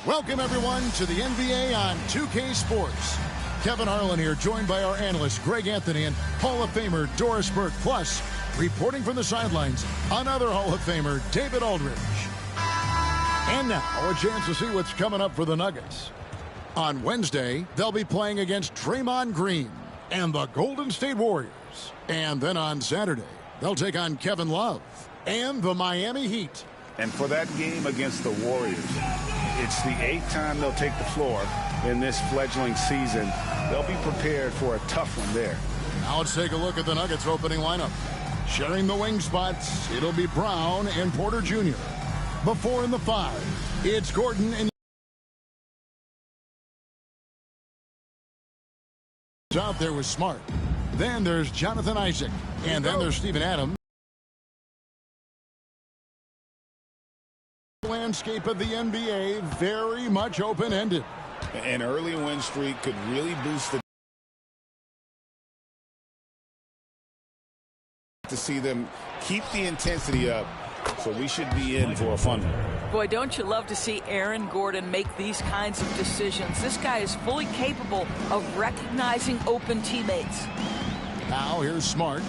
Welcome, everyone, to the NBA on 2K Sports. Kevin Harlan here, joined by our analysts Greg Anthony and Hall of Famer Doris Burke. Plus, reporting from the sidelines, another Hall of Famer, David Aldridge. And now, a chance to see what's coming up for the Nuggets. On Wednesday, they'll be playing against Draymond Green and the Golden State Warriors. And then on Saturday, they'll take on Kevin Love and the Miami Heat. And for that game against the Warriors, it's the 8th time they'll take the floor in this fledgling season. They'll be prepared for a tough one there. Now let's take a look at the Nuggets opening lineup. Sharing the wing spots, it'll be Brown and Porter Jr. Before in the 5, it's Gordon and out there with Smart. Then there's Jonathan Isaac. And then there's Steven Adams. The landscape of the NBA very much open-ended. An early win streak could really boost the to see them keep the intensity up. So we should be in for a fun one. Boy, don't you love to see Aaron Gordon make these kinds of decisions. This guy is fully capable of recognizing open teammates. Now here's Smart.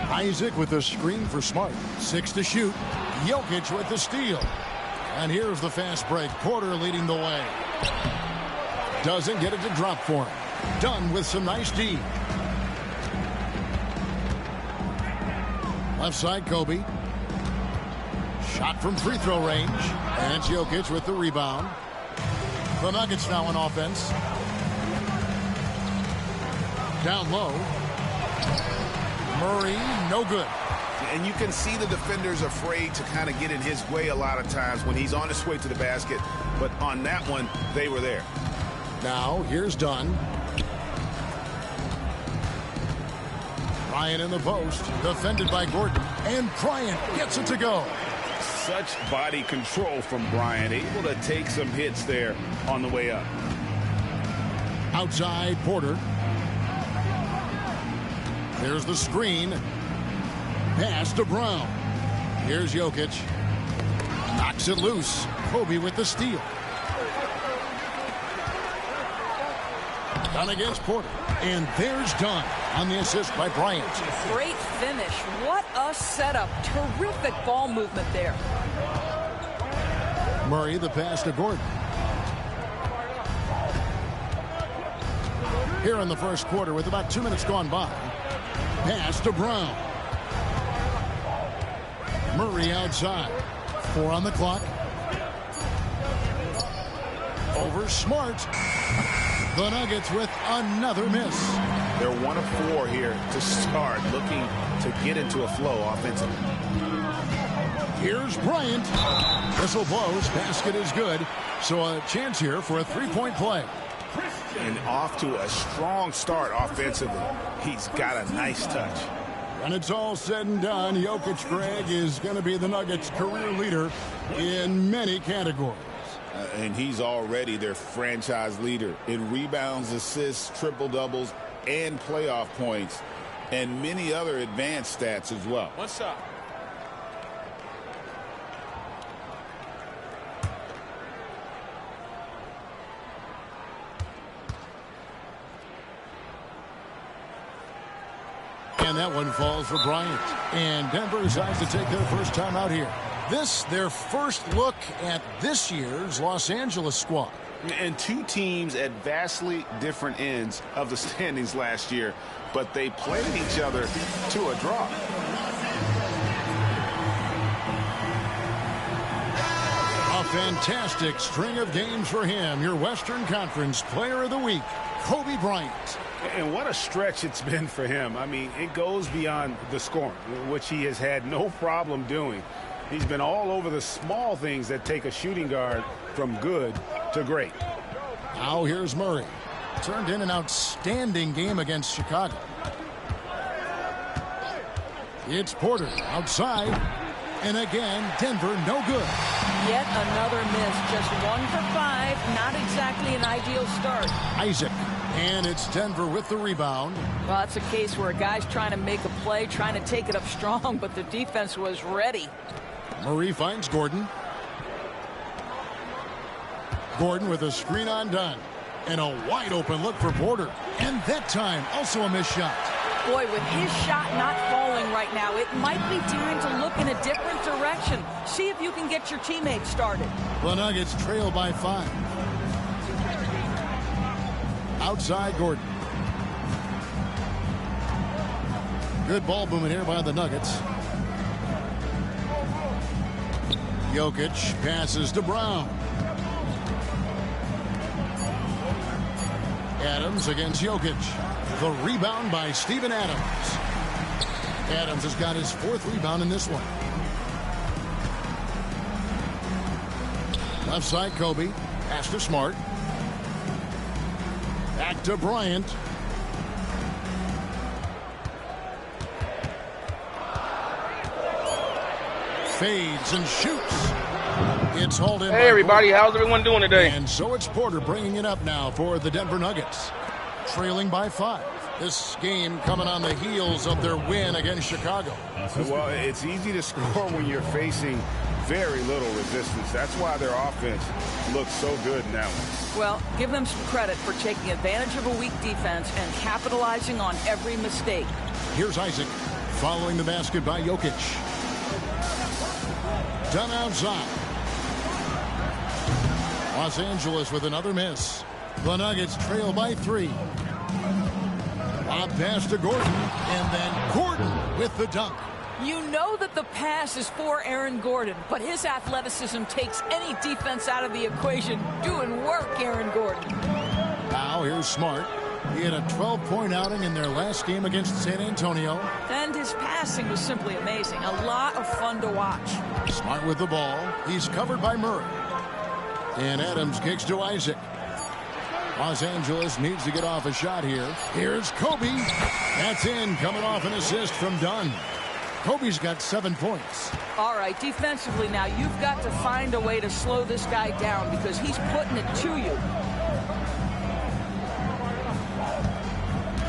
Isaac with the screen for Smart. 6 to shoot. Jokic with the steal. And here's the fast break. Porter leading the way. Doesn't get it to drop for him. Done with some nice D. Left side, Kobe. Shot from free throw range. And it's Jokic with the rebound. The Nuggets now on offense. Down low. Murray, no good. And you can see the defenders afraid to kind of get in his way a lot of times when he's on his way to the basket. But on that one, they were there. Now, here's Dunn. Bryant in the post, defended by Gordon. And Bryant gets it to go. Such body control from Bryant, able to take some hits there on the way up. Outside, Porter. There's the screen. Pass to Brown. Here's Jokic. Knocks it loose. Kobe with the steal. Done against Porter. And there's Dunn on the assist by Bryant. Great finish. What a setup. Terrific ball movement there. Murray, the pass to Gordon. Here in the first quarter with about 2 minutes gone by. Pass to Brown. Murray outside. 4 on the clock. Over Smart. The Nuggets with another miss. They're 1 of 4 here to start, looking to get into a flow offensively. Here's Bryant. Whistle blows. Basket is good. So a chance here for a three-point play. And off to a strong start offensively. He's got a nice touch. When it's all said and done, Jokic, Greg, is going to be the Nuggets' career leader in many categories. And he's already their franchise leader in rebounds, assists, triple-doubles, and playoff points, and many other advanced stats as well. What's up? And that one falls for Bryant. And Denver decides to take their first time out here. This, their first look at this year's Los Angeles squad. And 2 teams at vastly different ends of the standings last year, but they played each other to a draw. A fantastic string of games for him. Your Western Conference Player of the Week, Kobe Bryant. And what a stretch it's been for him. I mean, it goes beyond the scoring, which he has had no problem doing. He's been all over the small things that take a shooting guard from good to great. Now here's Murray. Turned in an outstanding game against Chicago. It's Porter outside. And again, Denver no good. Yet another miss. Just 1 for 5. Not exactly an ideal start. Isaac. And it's Denver with the rebound. Well, that's a case where a guy's trying to make a play, trying to take it up strong, but the defense was ready. Murray finds Gordon. Gordon with a screen on Dunn. And a wide open look for Porter. And that time, also a missed shot. Boy, with his shot not falling right now, it might be time to look in a different direction. See if you can get your teammates started. The Nuggets trail by 5. Outside Gordon. Good ball movement here by the Nuggets. Jokic passes to Brown. Adams against Jokic. The rebound by Steven Adams. Adams has got his 4th rebound in this one. Left side Kobe. Pass to Smart. Back to Bryant. Fades and shoots. It's hauled in. Hey everybody, how's everyone doing today? And so it's Porter bringing it up now for the Denver Nuggets. Trailing by 5. This game coming on the heels of their win against Chicago. Well, it's easy to score when you're facing very little resistance. That's why their offense looks so good in that one. Well, give them some credit for taking advantage of a weak defense and capitalizing on every mistake. Here's Isaac following the basket by Jokic. Done outside. Los Angeles with another miss. The Nuggets trail by 3. Lob pass to Gordon, and then Gordon with the dunk. You know that the pass is for Aaron Gordon, but his athleticism takes any defense out of the equation. Doing work, Aaron Gordon. Now here's Smart. He had a 12-point outing in their last game against San Antonio. And his passing was simply amazing. A lot of fun to watch. Smart with the ball. He's covered by Murray. And Adams kicks to Isaac. Los Angeles needs to get off a shot here. Here's Kobe. That's in, coming off an assist from Dunn. Kobe's got 7 points. All right, defensively now, you've got to find a way to slow this guy down because he's putting it to you.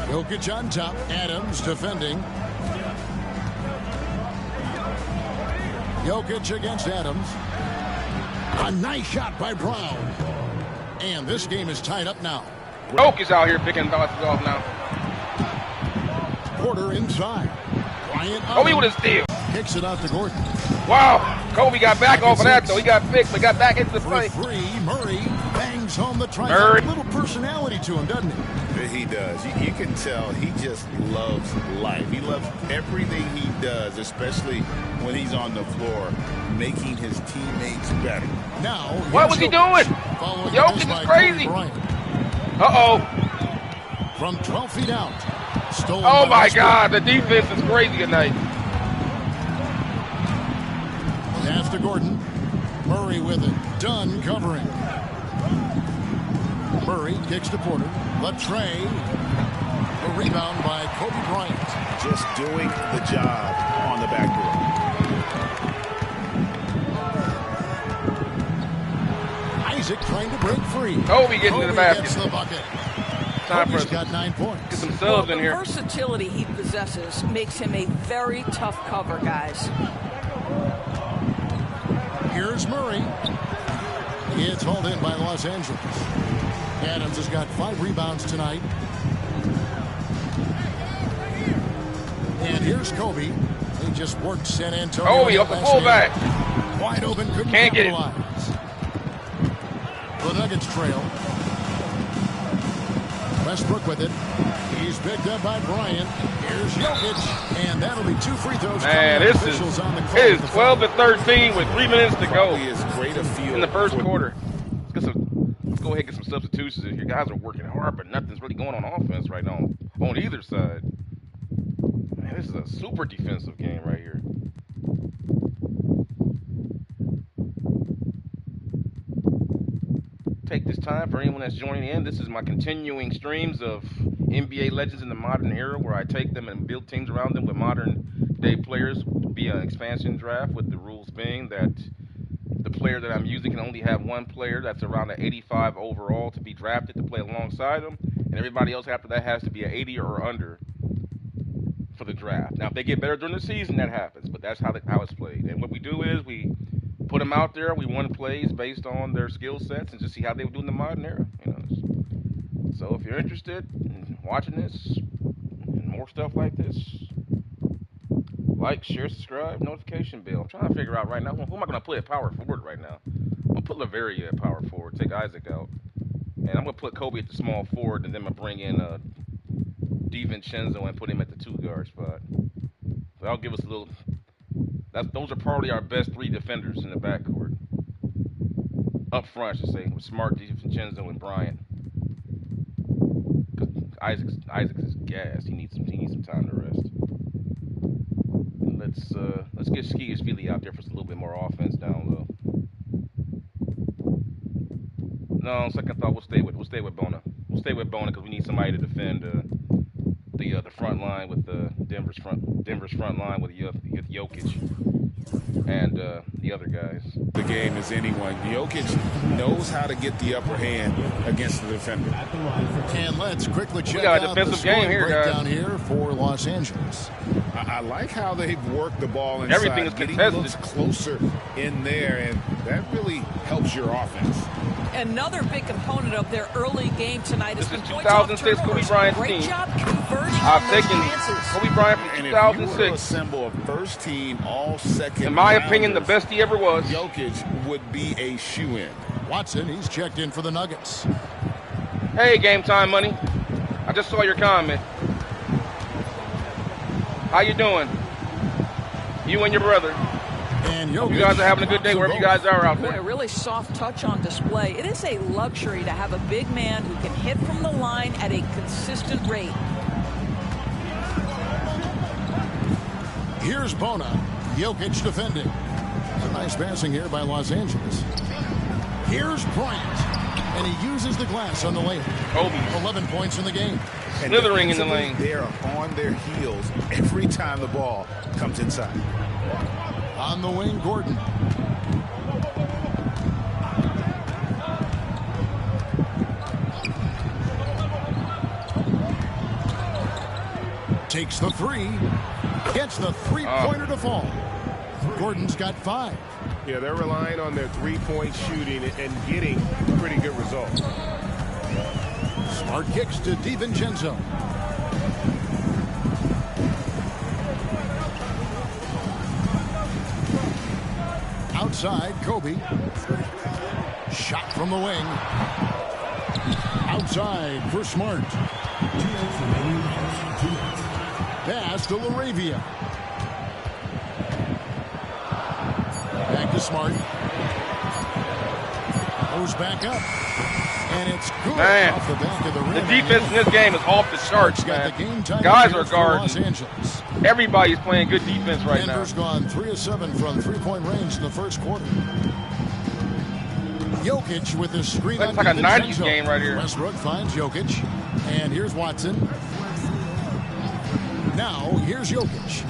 Jokic on top. Adams defending. Jokic against Adams. A nice shot by Brown. And this game is tied up now. Jokic out here picking bounces off now. Porter inside. Bryant Kobe with a steal. Kicks it out to Gordon. Wow, Kobe got back off of that though. He got fixed, but got back into the For play. 3, Murray bangs home the try. Murray. A little personality to him, doesn't he? He does. You can tell he just loves life. He loves everything he does, especially when he's on the floor, making his teammates better. Now, What was he doing? Following Jokic this is by crazy. Kobe Bryant. Uh-oh. From 12 feet out. Stolen Oh by my Westbrook. God, the defense is crazy tonight. Pass to Gordon. Murray with it. Dunn covering. Murray kicks to Porter. Latrey. A rebound by Kobe Bryant. Just doing the job on the backboard. Isaac trying to break free. Kobe getting to the basket. Gets the bucket. Time for Kobe's us got 9 to points. get some subs in The here. versatility he possesses makes him a very tough cover, guys. Here's Murray. It's hauled in by Los Angeles. Adams has got 5 rebounds tonight. And here's Kobe. He just worked San Antonio. Kobe off the fullback. Wide open, couldn't Can't get it. capitalize. The Nuggets trail. Westbrook with it. He's picked up by Bryant. Here's Jokic. And that'll be 2 free throws. Man, this is, Officials on the call it at the is 12 to 13 with 3 minutes to go He is great a field in the first for- quarter. Let's go ahead and get some substitutions in here. Guys are working hard, but nothing's really going on offense right now on either side. Man, this is a super defensive game right here. Take this time for anyone that's joining in. This is my continuing streams of NBA legends in the modern era, where I take them and build teams around them with modern day players via an expansion draft, with the rules being that the player that I'm using can only have one player that's around an 85 overall to be drafted to play alongside them, and everybody else after that has to be an 80 or under for the draft. Now, if they get better during the season, that happens, but that's how it's played. And what we do is we put them out there. We run plays based on their skill sets and just see how they would do in the modern era. You know, so if you're interested in watching this and more stuff like this, like, share, subscribe, notification bell. I'm trying to figure out right now, who am I going to put at power forward right now? I'm going to put LaVeria at power forward, take Isaac out. And I'm going to put Kobe at the small forward, and then I'm going to bring in DiVincenzo and put him at the 2-guard spot. So that'll give us a little... Those are probably our best 3 defenders in the backcourt. Up front, I should say, with Smart, DiVincenzo, and Bryant. Isaac is gassed. He needs some time to rest. Let's get Skiers Feely out there for a little bit more offense down low. No, on second thought, we'll stay with Bona. We'll stay with Bona because we need somebody to defend the front line with Denver's front line with Jokic and the other guys. The game is anyone. Jokic knows how to get the upper hand against the defender. And let's quickly check got a out the defensive game here, breakdown guys. here for Los Angeles. I like how they've worked the ball inside. Everything is getting contested. looks closer in there, and that really helps your offense. Another big component of their early game tonight This is is the points off 2006 Kobe turnovers. Bryant's Great team. job converting I've on those taken chances. Kobe Bryant from And if you were to 2006. assemble a first-team all-second In my opinion, the rounders, best he ever was. Jokic would be a shoe-in. Watson, he's checked in for the Nuggets. Hey, Game Time Money. I just saw your comment. How you doing? You and your brother. And Hope Jokic, you guys are having a good day wherever you guys are out Boy, a there. really soft touch on display. It is a luxury to have a big man who can hit from the line at a consistent rate. Here's Bona. Jokic defending. A nice passing here by Los Angeles. Here's Bryant. And he uses the glass on the lane. Kobe 11 points in the game. And slithering in the defensively, lane. They are on their heels every time the ball comes inside. On the wing, Gordon. Takes the 3. Gets the three-pointer to fall. Gordon's got 5. Yeah, they're relying on their three-point shooting and getting pretty good results. Smart kicks to DiVincenzo. Outside, Kobe. Shot from the wing. Outside for Smart. Pass to LaRavia. Back to Smart. Goes back up. And it's good off the back of the rim. The defense in this game is off the charts, man. Guys are guarding. Everybody's playing good defense right now. Denver's gone 3 of 7 from three-point range in the first quarter. Jokic with his screen. Looks like a 90s game right here. Westbrook finds Jokic. And here's Watson. Now, here's Jokic.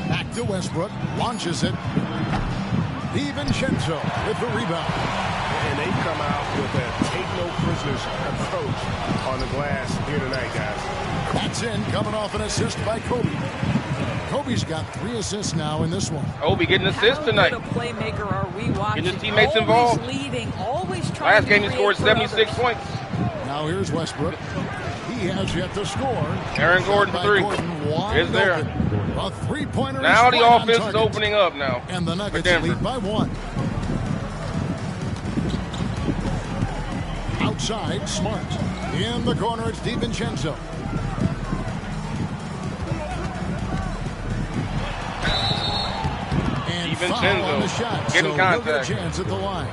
Back to Westbrook. Launches it. DiVincenzo with the rebound. And they come out with a take-no-prisoners approach on the glass here tonight, guys. That's in, coming off an assist by Kobe. Kobe's got 3 assists now in this one. Kobe getting assists tonight. How good a playmaker are we watching? Getting his teammates always involved. Leading, always trying Last to game he create scored for 76 others. points. Now here's Westbrook. He has yet to score. Aaron Gordon Shot for by 3. Gordon, wide It's there. open. A three-pointer. Now is the right on offense is target. opening up now. And the for Nuggets Denver. lead by 1. Outside, Smart. In the corner, it's DiVincenzo. And foul on the shot, getting so contact. he'll get a chance at the line.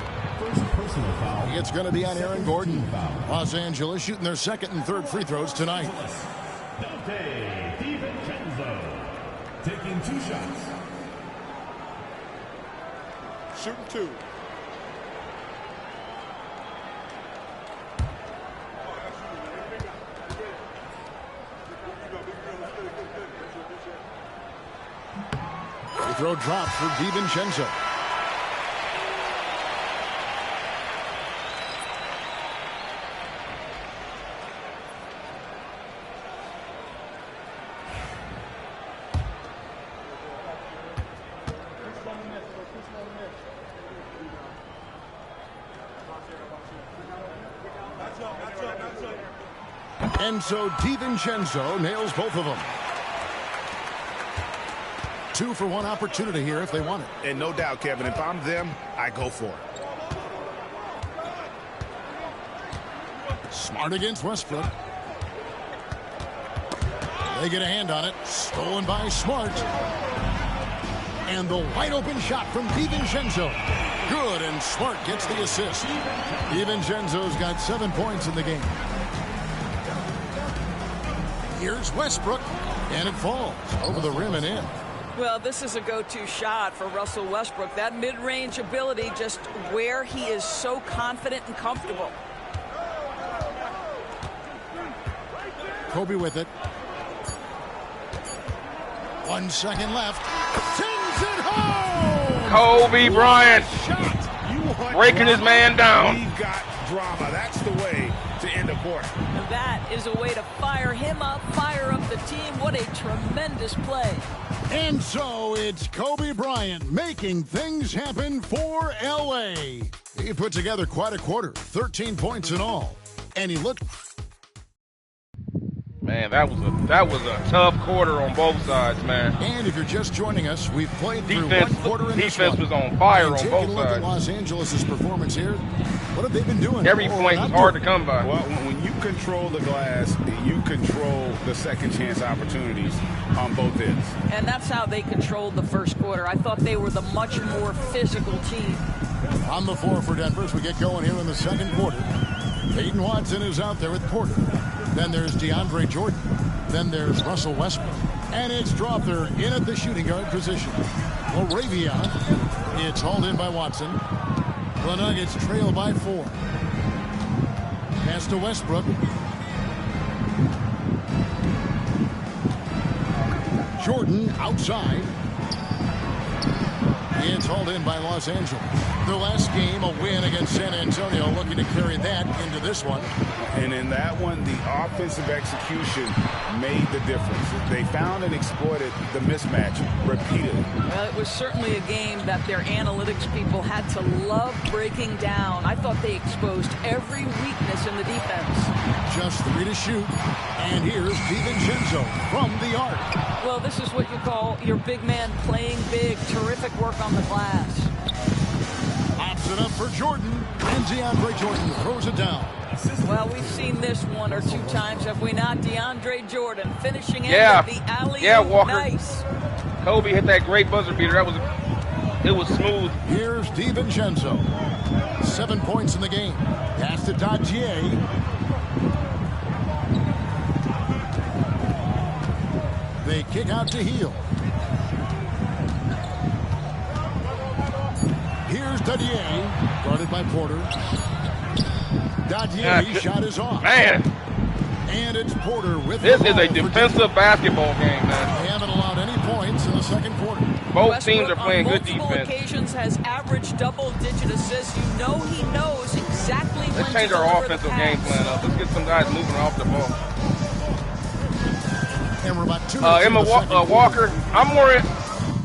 It's going to be on Aaron Gordon. Los Angeles shooting their second and third free throws tonight. DiVincenzo taking 2 shots. Shooting 2. Free throw drop for DiVincenzo. And so DiVincenzo nails both of them. 2 for 1 opportunity here if they want it. And no doubt, Kevin, if I'm them, I go for it. Smart against Westbrook. They get a hand on it. Stolen by Smart. And the wide open shot from DiVincenzo. Good, and Smart gets the assist. DiVincenzo's got 7 points in the game. Here's Westbrook, and it falls over the rim and in. Well, this is a go-to shot for Russell Westbrook. That mid-range ability, just where he is so confident and comfortable. Kobe with it. 1 second left. Sends it home! Kobe Bryant breaking his man down. We've got drama. That's the way to end a quarter. That is a way to fire him up, fire up the team. What a tremendous play. And so it's Kobe Bryant making things happen for L.A. He put together quite a quarter, 13 points in all. And he looked... Man, that was a tough quarter on both sides, man. And if you're just joining us, we've played through Defense, 1 quarter in this defense one. was on fire and on taking both a look sides. at Los Angeles' performance here. What have they been doing? Every point was hard to come by. Well, when you control the glass, you control the second chance opportunities on both ends. And that's how they controlled the first quarter. I thought they were the much more physical team. On the floor for Denver as we get going here in the second quarter. Peyton Watson is out there with Porter. Then there's DeAndre Jordan. Then there's Russell Westbrook. And it's Dropper in at the shooting guard position. Laravia. It's hauled in by Watson. The Nuggets trail by 4. Pass to Westbrook. Jordan outside. It's hauled in by Los Angeles. Their last game, a win against San Antonio, looking to carry that into this one. And in that one, the offensive execution made the difference. They found and exploited the mismatch repeatedly. Well, it was certainly a game that their analytics people had to love breaking down. I thought they exposed every weakness in the defense. Just 3 to shoot. And here's DiVincenzo from the arc. Well, this is what you call your big man playing big. Terrific work on the glass. Pops it up for Jordan. And DeAndre Jordan throws it down. Well, we've seen this 1 or 2 times, have we not? DeAndre Jordan finishing in Yeah. with the alley. Yeah, Walker. Nice. Kobe hit that great buzzer beater. It was smooth. Here's DiVincenzo. 7 points in the game. Pass to Dadier. They kick out to Heel. Here's Dadier, guarded by Porter. Dadier shot is off. Man, And it's Porter with this the is ball a for defensive basketball game, man. They haven't allowed any points in the second quarter. Both Westbrook teams are playing on good multiple defense. occasions has averaged double-digit assists. You know he knows exactly when Let's to change our deliver the offensive pass. game plan up. Let's get some guys moving off the ball. And we're about 2 minutes Emma into the second Walker, I'm more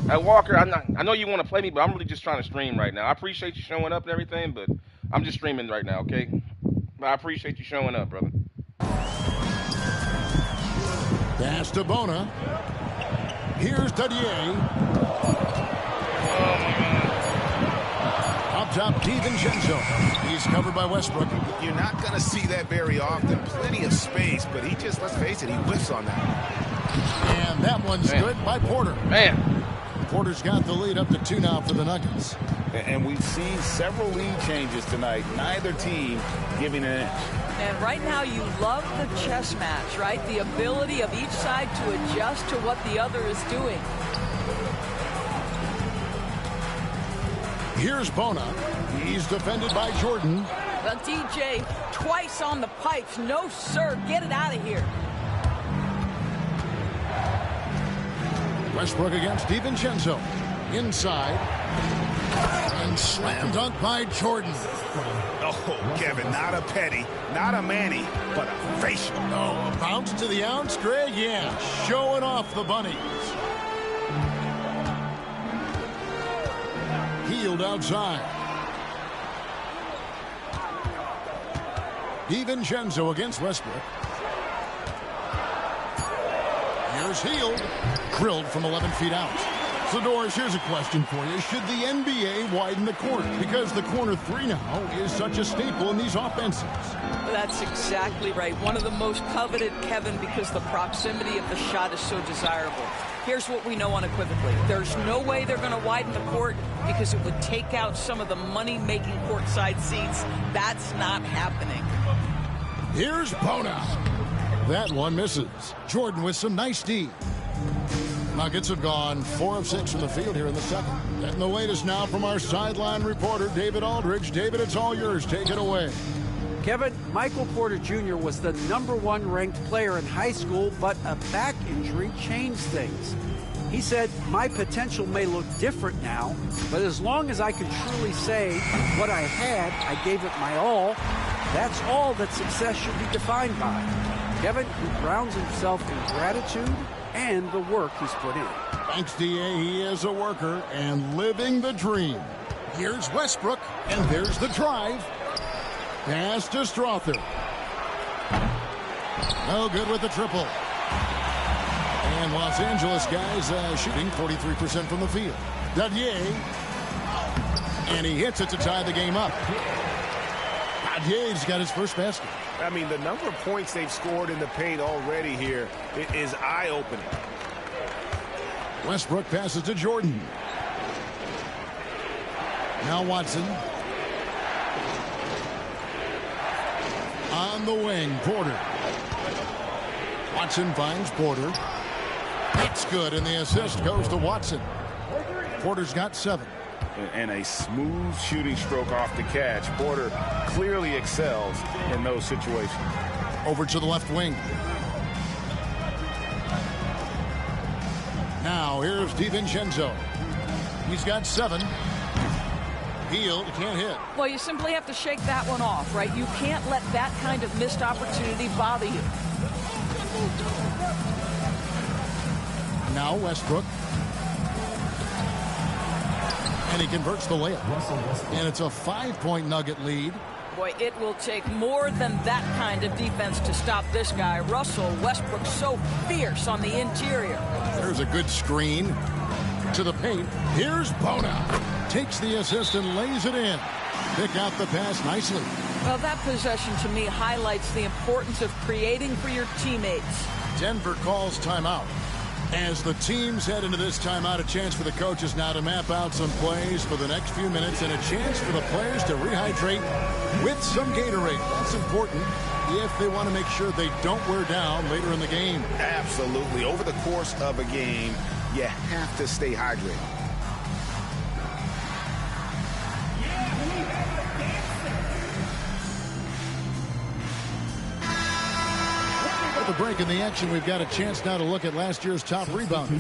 at Walker. I know you want to play me, but I'm really just trying to stream right now. I appreciate you showing up and everything, but I'm just streaming right now, okay? But I appreciate you showing up, brother. Pass to Bona. Here's Dadier. Up top, DiVincenzo. He's covered by Westbrook. You're not going to see that very often. Plenty of space, but he just, let's face it, he whiffs on that. And that one's good by Porter. Man. Porter's got the lead up to 2 now for the Nuggets. And we've seen several lead changes tonight. Neither team giving an inch. And right now you love the chess match, right? The ability of each side to adjust to what the other is doing. Here's Bona. He's defended by Jordan. Well, DJ twice on the pipes. No, sir. Get it out of here. Westbrook against DiVincenzo. Inside. And slam dunk by Jordan. Oh, Kevin, not a petty, not a Manny, but a facial. Oh, a bounce to the ounce, Greg? Yeah, showing off the bunnies. Healed outside. DiVincenzo against Westbrook. Here's Hield. Drilled from 11 feet out. So, Doris, here's a question for you. Should the NBA widen the court? Because the corner three now is such a staple in these offenses. That's exactly right. One of the most coveted, Kevin, because the proximity of the shot is so desirable. Here's what we know unequivocally. There's no way they're going to widen the court because it would take out some of the money-making courtside seats. That's not happening. Here's Bona. That one misses. Jordan with some nice D. Nuggets have gone 4 of 6 from the field here in the second. Getting the latest now from our sideline reporter, David Aldridge. David, it's all yours. Take it away. Kevin, Michael Porter Jr. was the #1 ranked player in high school, but a back injury changed things. He said, "My potential may look different now, but as long as I can truly say what I had, I gave it my all. That's all that success should be defined by." Kevin, he grounds himself in gratitude and the work he's put in. Thanks, D.A. He is a worker and living the dream. Here's Westbrook, and there's the drive. Pass to Strother. No good with the triple. And Los Angeles guys shooting 43% from the field. Dadier. And he hits it to tie the game up. Dadier's got his first basket. I mean, the number of points they've scored in the paint already here is eye-opening. Westbrook passes to Jordan. Now Watson. On the wing, Porter. Watson finds Porter. It's good, and the assist goes to Watson. Porter's got 7. And a smooth shooting stroke off the catch. Porter clearly excels in those situations. Over to the left wing. Now here's DiVincenzo. He's got 7. Hield can't hit. Well, you simply have to shake that one off, right? You can't let that kind of missed opportunity bother you. Now Westbrook. And he converts the layup. And it's a 5-point Nugget lead. Boy, it will take more than that kind of defense to stop this guy. Russell Westbrook so fierce on the interior. There's a good screen to the paint. Here's Bona. Takes the assist and lays it in. Pick out the pass nicely. Well, that possession to me highlights the importance of creating for your teammates. Denver calls timeout. As the teams head into this timeout, a chance for the coaches now to map out some plays for the next few minutes and a chance for the players to rehydrate with some Gatorade. That's important if they want to make sure they don't wear down later in the game. Absolutely. Over the course of a game, you have to stay hydrated. At the break in the action, we've got a chance now to look at last year's top rebounders.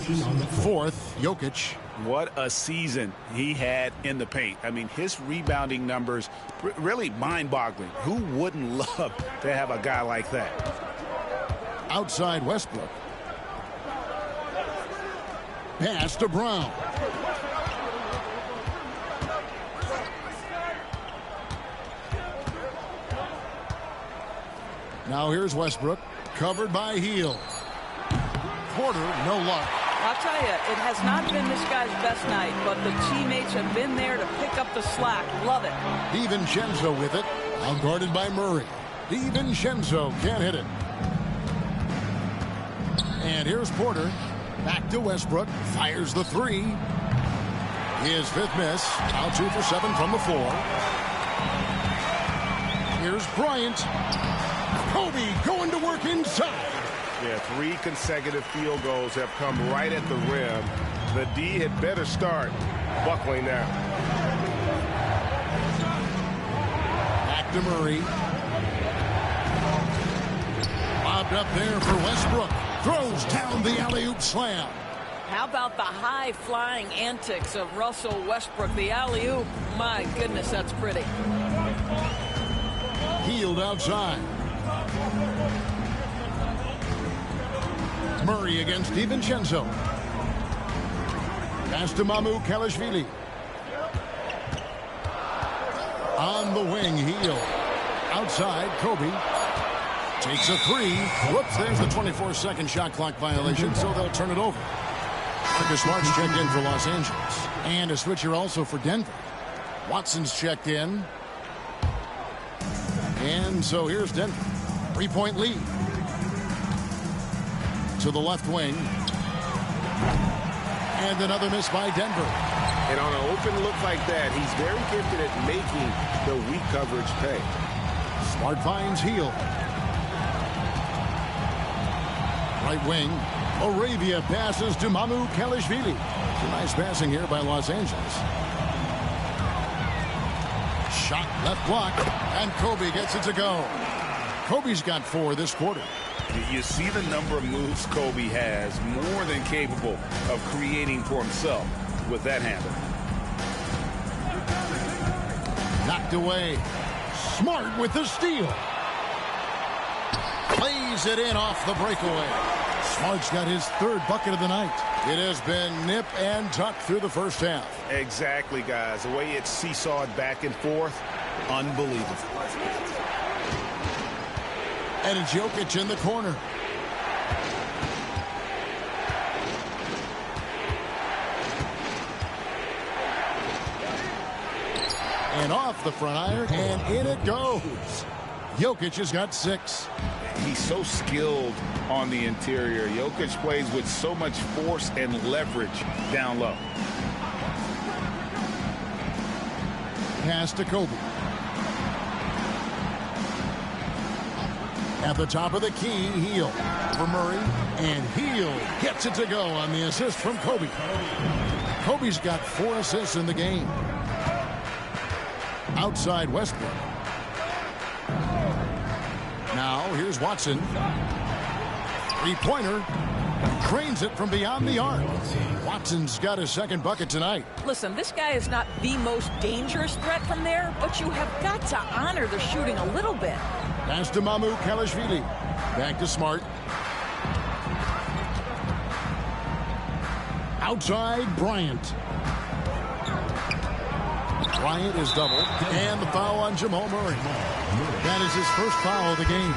4th, Jokic. What a season he had in the paint. I mean, his rebounding numbers really mind-boggling. Who wouldn't love to have a guy like that? Outside Westbrook. Pass to Brown. Now here's Westbrook. Covered by Hield. Porter, no luck. I'll tell you, it has not been this guy's best night, but the teammates have been there to pick up the slack. Love it. DiVincenzo with it. Now guarded by Murray. DiVincenzo can't hit it. And here's Porter. Back to Westbrook. Fires the 3. His 5th miss. Now 2 for 7 from the floor. Here's Bryant. Kobe going to work inside. Yeah, 3 consecutive field goals have come right at the rim. The D had better start buckling now. Back to Murray. Lobbed up there for Westbrook. Throws down the alley-oop slam. How about the high-flying antics of Russell Westbrook? The alley-oop, my goodness, that's pretty. Hield outside. Murray against DiVincenzo. Pass to Mamu Kalashvili. On the wing, Hield. Outside, Kobe. Takes a three. Whoops, there's the 24-second shot clock violation, so they'll turn it over. Marcus Smart's checked in for Los Angeles. And a switch here also for Denver. Watson's checked in. And so here's Denver. 3-point lead. To the left wing. And another miss by Denver. And on an open look like that, he's very gifted at making the weak coverage pay. Smart finds Hield. Right wing. Moravia passes to Mamu Kalishvili. Nice passing here by Los Angeles. Shot left block. And Kobe gets it to go. Kobe's got 4 this quarter. You see the number of moves Kobe has, more than capable of creating for himself with that handle. Knocked away. Smart with the steal. Plays it in off the breakaway. Smart's got his 3rd bucket of the night. It has been nip and tuck through the first half. Exactly, guys. The way it's seesawed back and forth, unbelievable. And it's Jokic in the corner. And off the front iron, and in it goes. Jokic has got 6. He's so skilled on the interior. Jokic plays with so much force and leverage down low. Pass to Kobe. At the top of the key, Hield for Murray. And Hield gets it to go on the assist from Kobe. Kobe's got 4 assists in the game. Outside Westbrook. Now here's Watson. 3-pointer. Trains it from beyond the arc. Watson's got his 2nd bucket tonight. Listen, this guy is not the most dangerous threat from there, but you have got to honor the shooting a little bit. Pass to Mamu Kalishvili. Back to Smart. Outside Bryant. Bryant is doubled. And the foul on Jamal Murray. That is his first foul of the game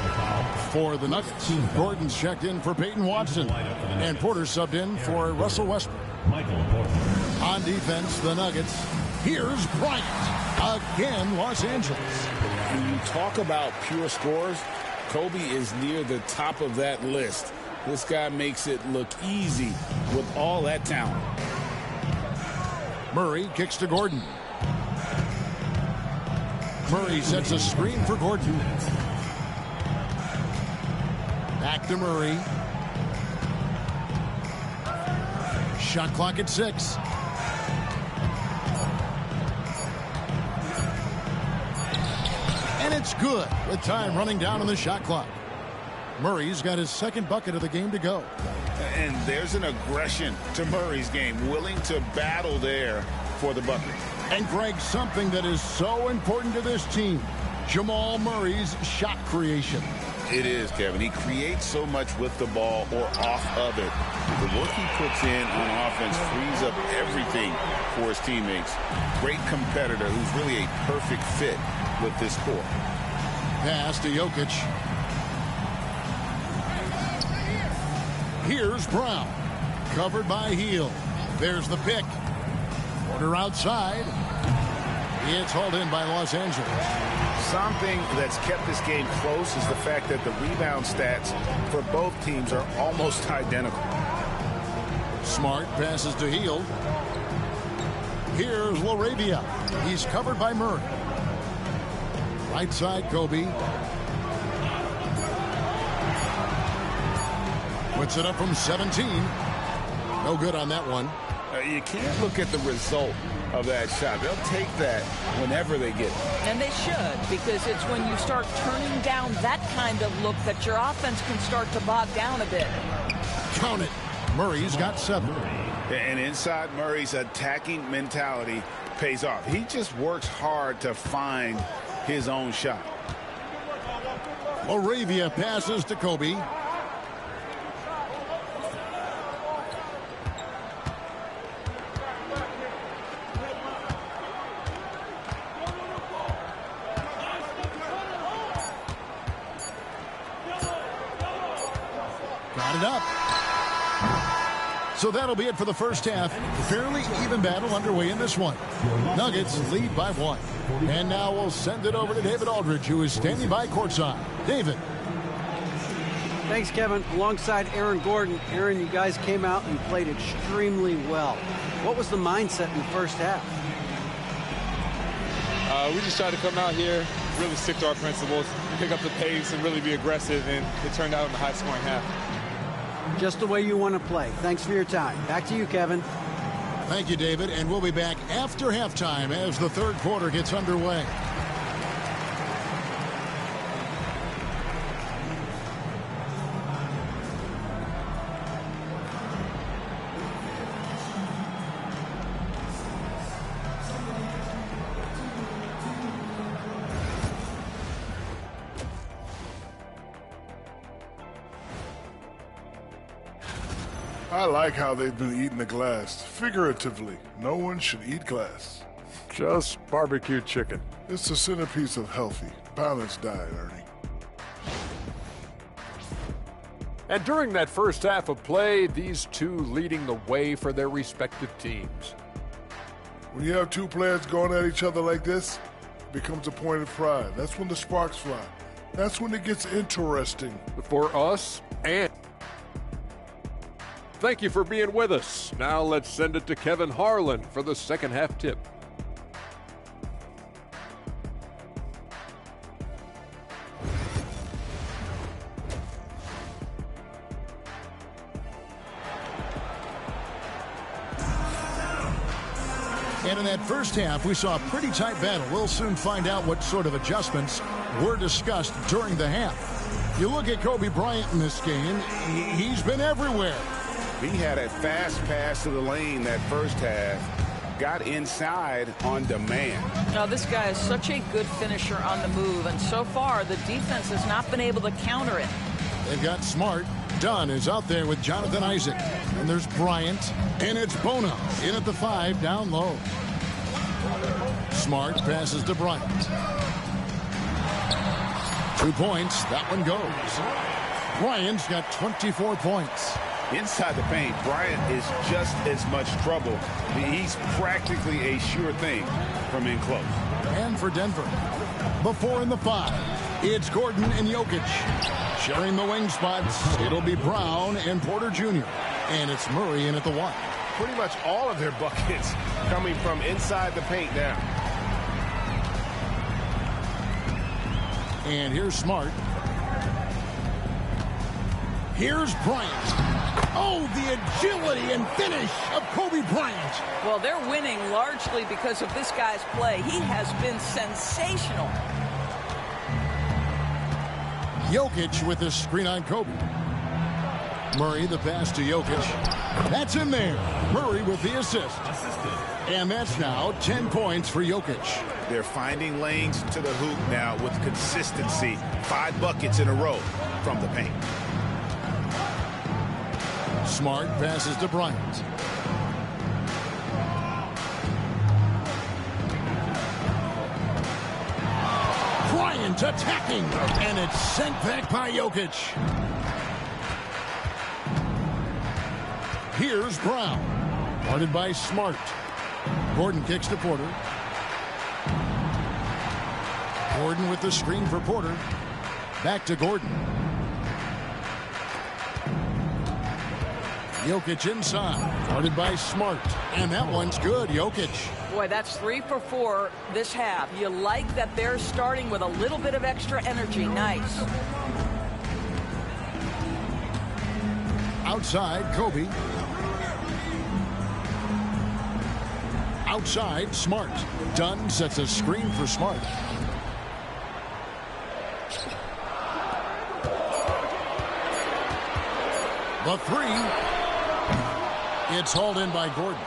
for the Nuggets. Gordon's checked in for Peyton Watson. And Porter subbed in for Russell Westbrook. On defense, the Nuggets. Here's Bryant. Again, Los Angeles. When you talk about pure scores, Kobe is near the top of that list. This guy makes it look easy with all that talent. Murray kicks to Gordon. Murray sets a screen for Gordon. Back to Murray. Shot clock at 6. And it's good with time running down on the shot clock. Murray's got his 2nd bucket of the game to go. And there's an aggression to Murray's game, willing to battle there for the bucket. And Greg, something that is so important to this team, Jamal Murray's shot creation. It is, Kevin. He creates so much with the ball or off of it. The work he puts in on offense frees up everything for his teammates. Great competitor who's really a perfect fit with this core. Pass to Jokic. Here's Brown. Covered by Hield. There's the pick. Porter outside. It's hauled in by Los Angeles. Something that's kept this game close is the fact that the rebound stats for both teams are almost identical. Smart passes to Hield. Here's Laravia. He's covered by Murray. Right side, Kobe. Puts it up from 17. No good on that one. You can't look at the result of that shot. They'll take that whenever they get it. And they should, because it's when you start turning down that kind of look that your offense can start to bog down a bit. Count it. Murray's got 7. And inside Murray's attacking mentality pays off. He just works hard to find his own shot. Laravia passes to Kobe. it up. So that'll be it for the first half. Fairly even battle underway in this one. Nuggets lead by 1. And now we'll send it over to David Aldridge, who is standing by courtside. David. Thanks, Kevin. Alongside Aaron Gordon. Aaron, you guys came out and played extremely well. What was the mindset in the first half? We just tried to come out here, really stick to our principles, pick up the pace, and really be aggressive, and it turned out in a high-scoring half. Just the way you want to play. Thanks for your time. Back to you, Kevin. Thank you, David. And we'll be back after halftime as the third quarter gets underway. I like how they've been eating the glass. Figuratively, no one should eat glass. Just barbecue chicken. It's the centerpiece of healthy, balanced diet, Ernie. And during that first half of play, these two leading the way for their respective teams. When you have two players going at each other like this, it becomes a point of pride. That's when the sparks fly. That's when it gets interesting. For us and... Thank you for being with us. Now let's send it to Kevin Harlan for the second half tip. And in that first half, we saw a pretty tight battle. We'll soon find out what sort of adjustments were discussed during the half. You look at Kobe Bryant in this game, he's been everywhere. He had a fast pass to the lane that first half. Got inside on demand. Now, this guy is such a good finisher on the move, and so far the defense has not been able to counter it. They've got Smart. Dunn is out there with Jonathan Isaac. And there's Bryant. And it's Bono in at the 5 down low. Smart passes to Bryant. 2 points. That one goes. Bryant's got 24 points. Inside the paint, Bryant is just as much trouble. He's practically a sure thing from in close. And for Denver, the 4 and the 5, it's Gordon and Jokic. Sharing the wing spots, it'll be Brown and Porter Jr. And it's Murray in at the 1. Pretty much all of their buckets coming from inside the paint now. And here's Smart. Here's Bryant. Oh, the agility and finish of Kobe Bryant. Well, they're winning largely because of this guy's play. He has been sensational. Jokic with the screen on Kobe. Murray, the pass to Jokic. That's in there. Murray with the assist. And that's now 10 points for Jokic. They're finding lanes to the hoop now with consistency. 5 buckets in a row from the paint. Smart passes to Bryant. Bryant attacking, and it's sent back by Jokic. Here's Brown, guarded by Smart. Gordon kicks to Porter. Gordon with the screen for Porter. Back to Gordon. Jokic inside, guarded by Smart. And that one's good, Jokic. Boy, that's 3 for 4 this half. You like that they're starting with a little bit of extra energy. Nice. Outside, Kobe. Outside, Smart. Dunn sets a screen for Smart. The 3. It's hauled in by Gordon.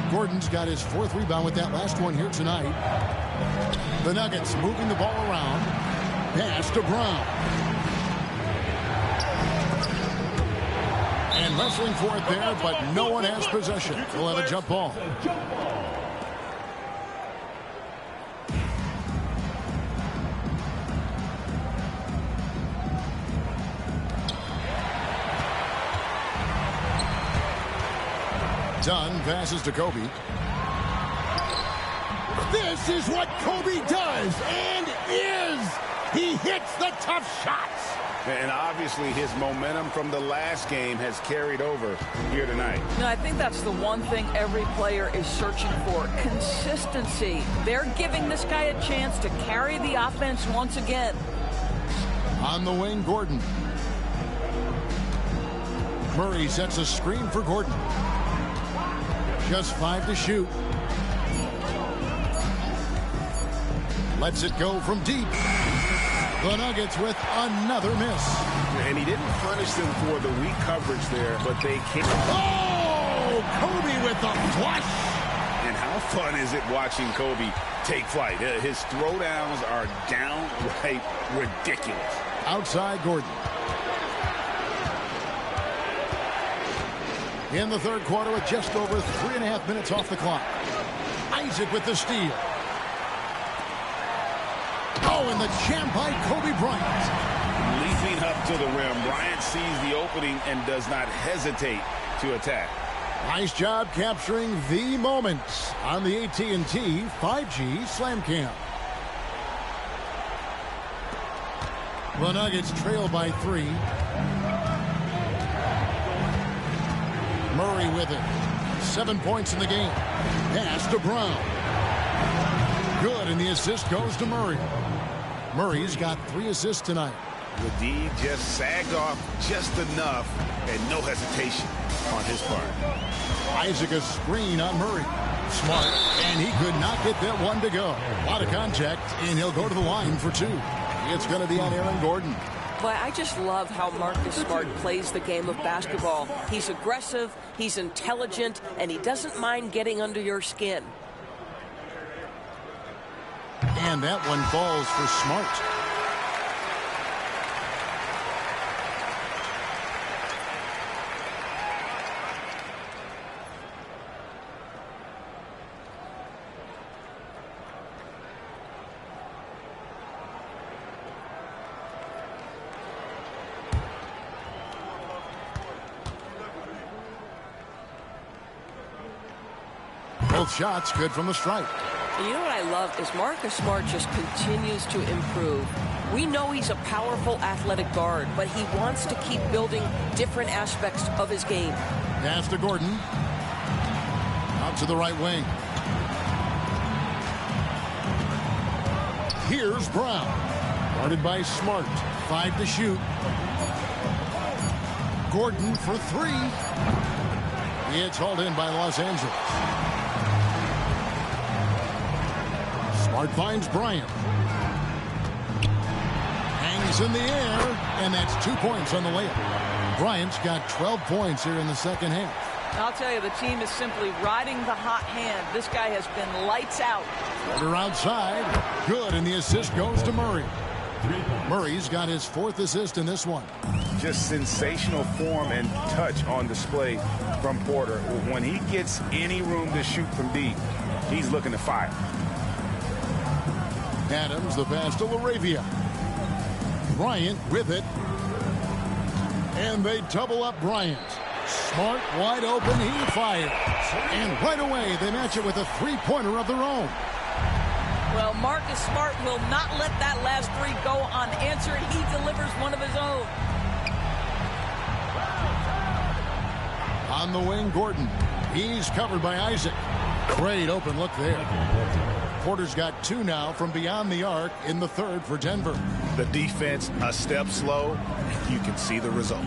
Gordon's got his 4th rebound with that last one here tonight. The Nuggets moving the ball around. Pass to Brown. And wrestling for it there, but no one has possession. They'll have a jump ball. Dunn passes to Kobe. This is what Kobe does and is. He hits the tough shots. And obviously his momentum from the last game has carried over here tonight. No, I think that's the one thing every player is searching for. Consistency. They're giving this guy a chance to carry the offense once again. On the wing, Gordon. Murray sets a screen for Gordon. Just 5 to shoot. Lets it go from deep. The Nuggets with another miss. And he didn't punish them for the weak coverage there, but they can't. Oh, Kobe with the flush. And how fun is it watching Kobe take flight? His throwdowns are downright ridiculous. Outside Gordon. In the third quarter with just over 3.5 minutes off the clock. Isaac with the steal. Oh, and the jam by Kobe Bryant. Leaping up to the rim, Bryant sees the opening and does not hesitate to attack. Nice job capturing the moments on the AT&T 5G Slam Cam. The Nuggets trail by 3. Murray with it. 7 points in the game. Pass to Brown. Good, and the assist goes to Murray. Murray's got 3 assists tonight. The D just sagged off just enough and no hesitation on his part. Isaac a screen on Murray. Smart, and he could not get that one to go. A lot of contact, and he'll go to the line for 2. It's going to be on Aaron Gordon. Boy, I just love how Marcus Smart plays the game of basketball. He's aggressive, he's intelligent, and he doesn't mind getting under your skin. And that one falls for Smart. Both shots good from the stripe. And you know what I love is Marcus Smart just continues to improve. We know he's a powerful athletic guard, but he wants to keep building different aspects of his game. Pass to Gordon. Out to the right wing. Here's Brown. Guarded by Smart. 5 to shoot. Gordon for 3. It's hauled in by Los Angeles. Smart finds Bryant. Hangs in the air, and that's 2 points on the layup. Bryant's got 12 points here in the second half. I'll tell you, the team is simply riding the hot hand. This guy has been lights out. Quarter outside. Good, and the assist goes to Murray. Murray's got his 4th assist in this one. Just sensational form and touch on display from Porter. When he gets any room to shoot from deep, he's looking to fire. Adams, the pass to LaRavia. Bryant with it. And they double up Bryant. Smart, wide open, he fires. And right away, they match it with a 3-pointer of their own. Well, Marcus Smart will not let that last 3 go unanswered. He delivers one of his own. On the wing, Gordon. He's covered by Isaac. Great open look there. Porter's got 2 now from beyond the arc in the third for Denver. The defense a step slow. You can see the result.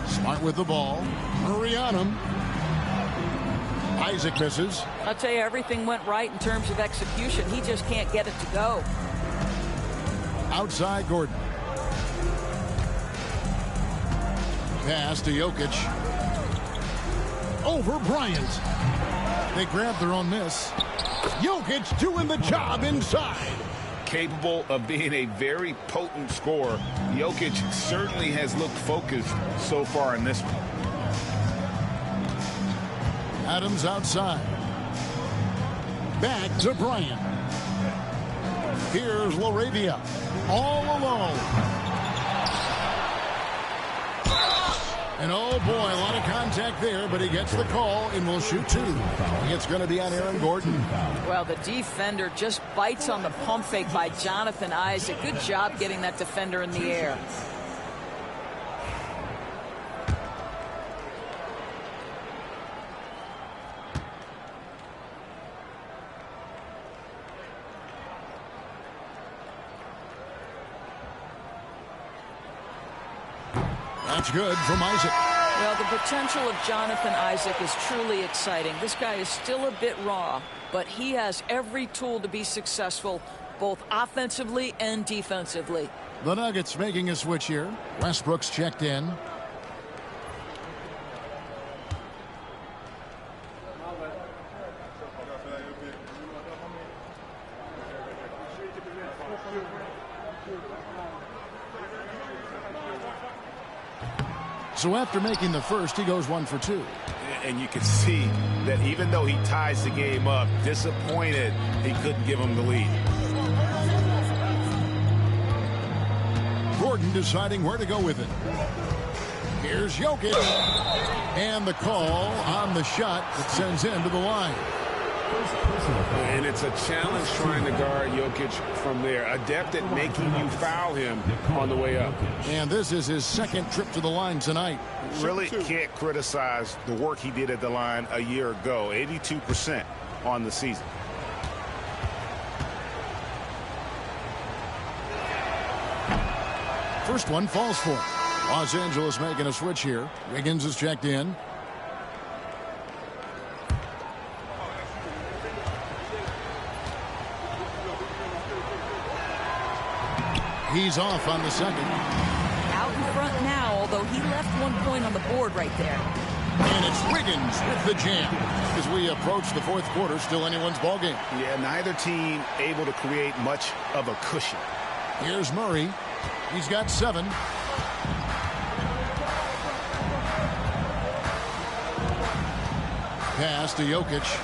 Smart with the ball. Murray on him. Isaac misses. I'll tell you, everything went right in terms of execution. He just can't get it to go. Outside Gordon. Pass to Jokic. Over Bryant. They grab their own miss. Jokic doing the job inside. Capable of being a very potent scorer, Jokic certainly has looked focused so far in this one. Adams outside. Back to Bryant. Here's LaRavia. All alone. And oh boy, a lot of contact there, but he gets the call and will shoot 2. It's going to be on Aaron Gordon. Well, the defender just bites on the pump fake by Jonathan Isaac. Good job getting that defender in the air. That's good from Isaac. Well, the potential of Jonathan Isaac is truly exciting. This guy is still a bit raw, but he has every tool to be successful, both offensively and defensively. The Nuggets making a switch here. Westbrook's checked in. So after making the first, he goes 1 for 2. And you can see that even though he ties the game up, disappointed he couldn't give him the lead. Gordon deciding where to go with it. Here's Jokic. And the call on the shot that sends him to the line. And it's a challenge trying to guard Jokic from there. Adept at making you foul him on the way up. And this is his second trip to the line tonight. Really can't criticize the work he did at the line a year ago. 82% on the season. First one falls for him. Los Angeles making a switch here. Wiggins is checked in. He's off on the second. Out in front now, although he left 1 point on the board right there. And it's Wiggins with the jam. As we approach the fourth quarter, still anyone's ballgame. Yeah, neither team able to create much of a cushion. Here's Murray. He's got 7. Pass to Jokic.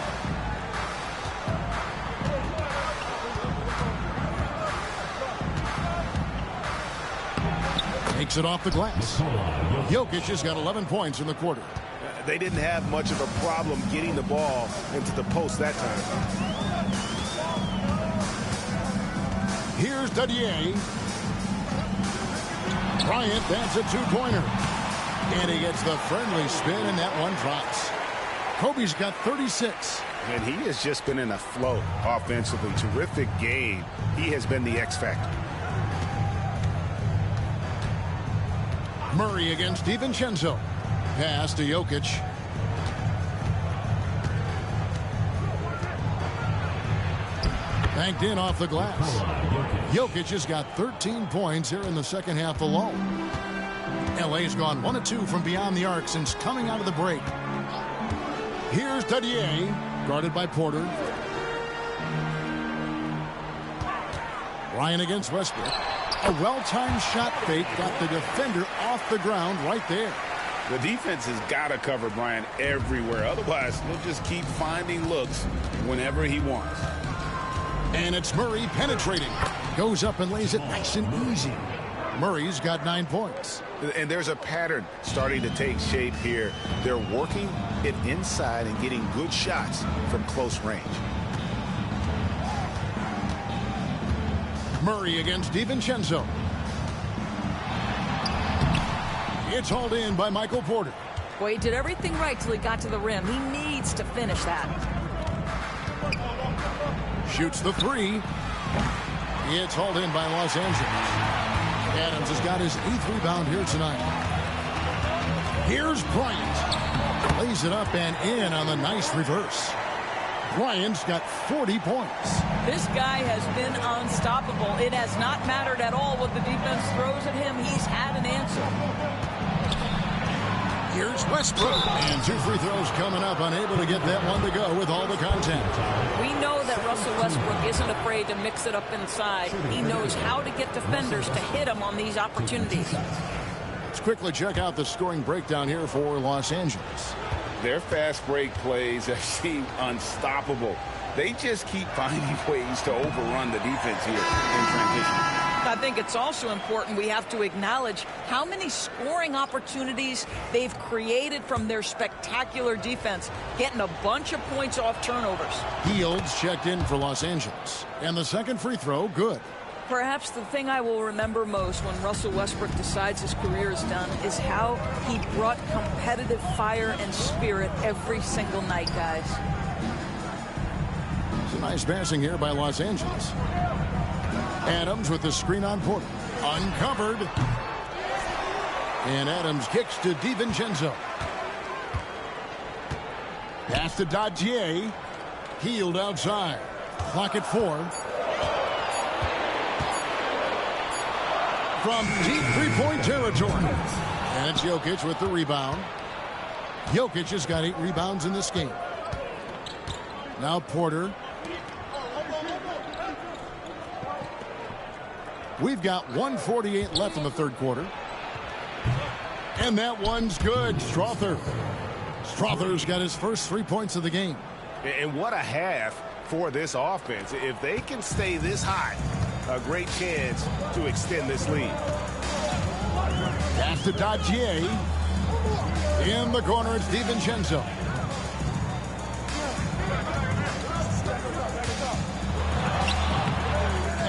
Takes it off the glass. Jokic has got 11 points in the quarter. They didn't have much of a problem getting the ball into the post that time. Here's Dadier. Bryant, that's a 2-pointer. And he gets the friendly spin, and that one drops. Kobe's got 36. And he has just been in a flow offensively. Terrific game. He has been the X factor. Murray against DiVincenzo. Pass to Jokic. Banked in off the glass. Jokic has got 13 points here in the second half alone. LA's gone 1 of 2 from beyond the arc since coming out of the break. Here's Dadier, guarded by Porter. Bryant against Westbrook. A well-timed shot fake got the defender off the ground right there. The defense has got to cover Bryant everywhere. Otherwise, he'll just keep finding looks whenever he wants. And it's Murray penetrating. Goes up and lays it nice and easy. Murray's got 9 points. And there's a pattern starting to take shape here. They're working it inside and getting good shots from close range. Murray against DiVincenzo. It's hauled in by Michael Porter. Well, he did everything right till he got to the rim. He needs to finish that. Shoots the 3. It's hauled in by Los Angeles. Adams has got his 8th rebound here tonight. Here's Bryant. Lays it up and in on the nice reverse. Bryant's got 40 points. This guy has been unstoppable. It has not mattered at all what the defense throws at him. He's had an answer. Here's Westbrook. And 2 free throws coming up. Unable to get that one to go with all the contact. We know that Russell Westbrook isn't afraid to mix it up inside. He knows how to get defenders to hit him on these opportunities. Let's quickly check out the scoring breakdown here for Los Angeles. Their fast break plays have seemed unstoppable. They just keep finding ways to overrun the defense here in transition. I think it's also important we have to acknowledge how many scoring opportunities they've created from their spectacular defense, getting a bunch of points off turnovers. Fields checked in for Los Angeles. And the second free throw, good. Perhaps the thing I will remember most when Russell Westbrook decides his career is done is how he brought competitive fire and spirit every single night, guys. It's a nice passing here by Los Angeles. Adams with the screen on Porter. Uncovered. And Adams kicks to DiVincenzo. Pass to Dadier. Healed outside. Clock at 4. From deep three-point territory. And it's Jokic with the rebound. Jokic has got 8 rebounds in this game. Now Porter. We've got 1:48 left in the third quarter. And that one's good. Strother's got his first 3 points of the game. And what a half for this offense. If they can stay this high, a great chance to extend this lead. Pass to Dadier. In the corner, it's DiVincenzo.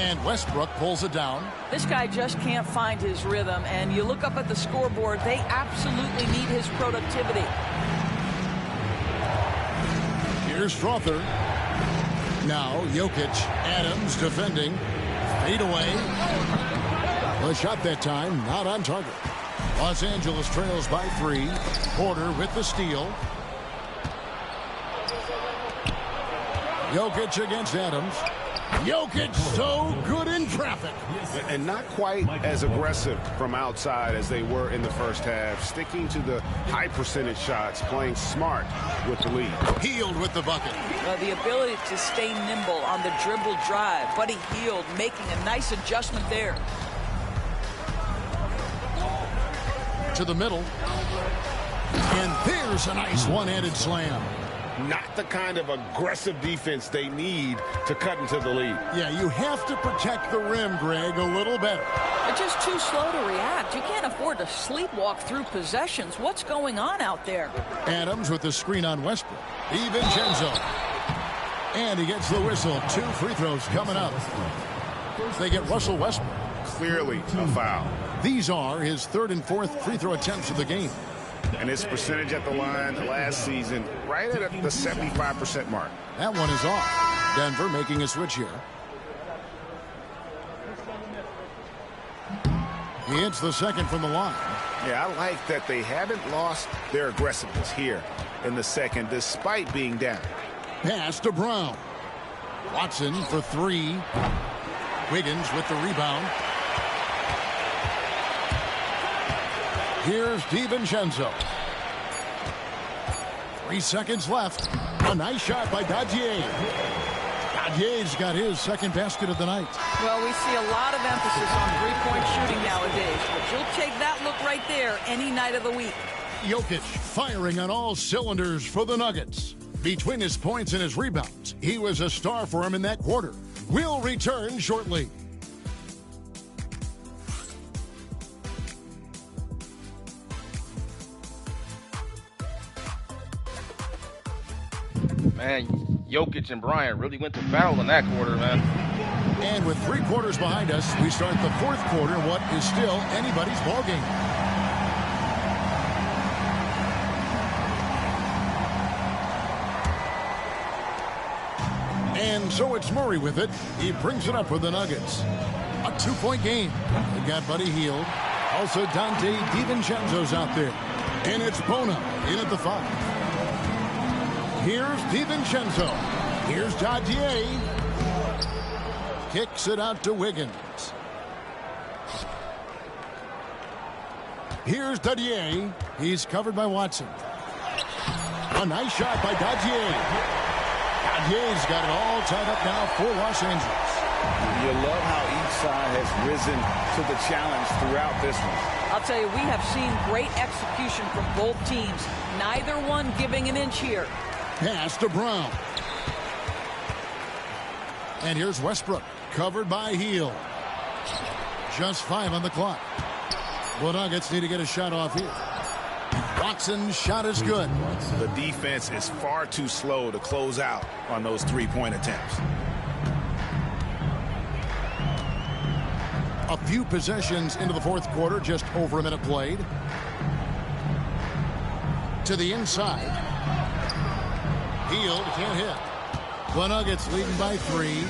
And Westbrook pulls it down. This guy just can't find his rhythm, and you look up at the scoreboard, they absolutely need his productivity. Here's Strother. Now Jokic. Adams defending. Fade away. The shot that time, not on target. Los Angeles trails by 3. Porter with the steal. Jokic against Adams. Jokic so good in traffic. And not quite as aggressive from outside as they were in the first half. Sticking to the high percentage shots, playing smart with the lead. Hield with the bucket. The ability to stay nimble on the dribble drive. Buddy Hield making a nice adjustment there. To the middle. And there's a nice one-handed slam. Not the kind of aggressive defense they need to cut into the lead. Yeah, you have to protect the rim, Greg, a little better. They're just too slow to react. You can't afford to sleepwalk through possessions. What's going on out there? Adams with the screen on Westbrook. DiVincenzo. And he gets the whistle. 2 free throws coming up. They get Russell Westbrook. Clearly a foul. These are his 3rd and 4th free throw attempts of the game. And his percentage at the line last season right at the 75% mark. That one is off. Denver making a switch here. He hits the second from the line. Yeah, I like that they haven't lost their aggressiveness here in the second despite being down. Pass to Brown. Watson for 3. Wiggins with the rebound. Here's DiVincenzo. 3 seconds left. A nice shot by Dadier. Dadier's got his second basket of the night. Well, we see a lot of emphasis on three-point shooting nowadays, but you'll take that look right there any night of the week. Jokic firing on all cylinders for the Nuggets. Between his points and his rebounds, he was a star for him in that quarter. We'll return shortly. Man, Jokic and Bryant really went to battle in that quarter, man. And with 3 quarters behind us, we start the 4th quarter, what is still anybody's ballgame. And so it's Murray with it. He brings it up for the Nuggets. A 2-point game. They've got Buddy Hield. Also Dante DiVincenzo's out there. And it's Bona in at the 5. Here's DiVincenzo. Here's Dadier. Kicks it out to Wiggins. Here's Dadier. He's covered by Watson. A nice shot by Dadier. Dadier's got it all tied up now for Los Angeles. You love how each side has risen to the challenge throughout this one. I'll tell you, we have seen great execution from both teams. Neither one giving an inch here. Pass to Brown. And here's Westbrook, covered by Hield. Just 5 on the clock. The Nuggets need to get a shot off here. Watson's shot is good. The defense is far too slow to close out on those three-point attempts. A few possessions into the fourth quarter, just over a minute played. To the inside. Hield can't hit. The Nuggets leading by 3.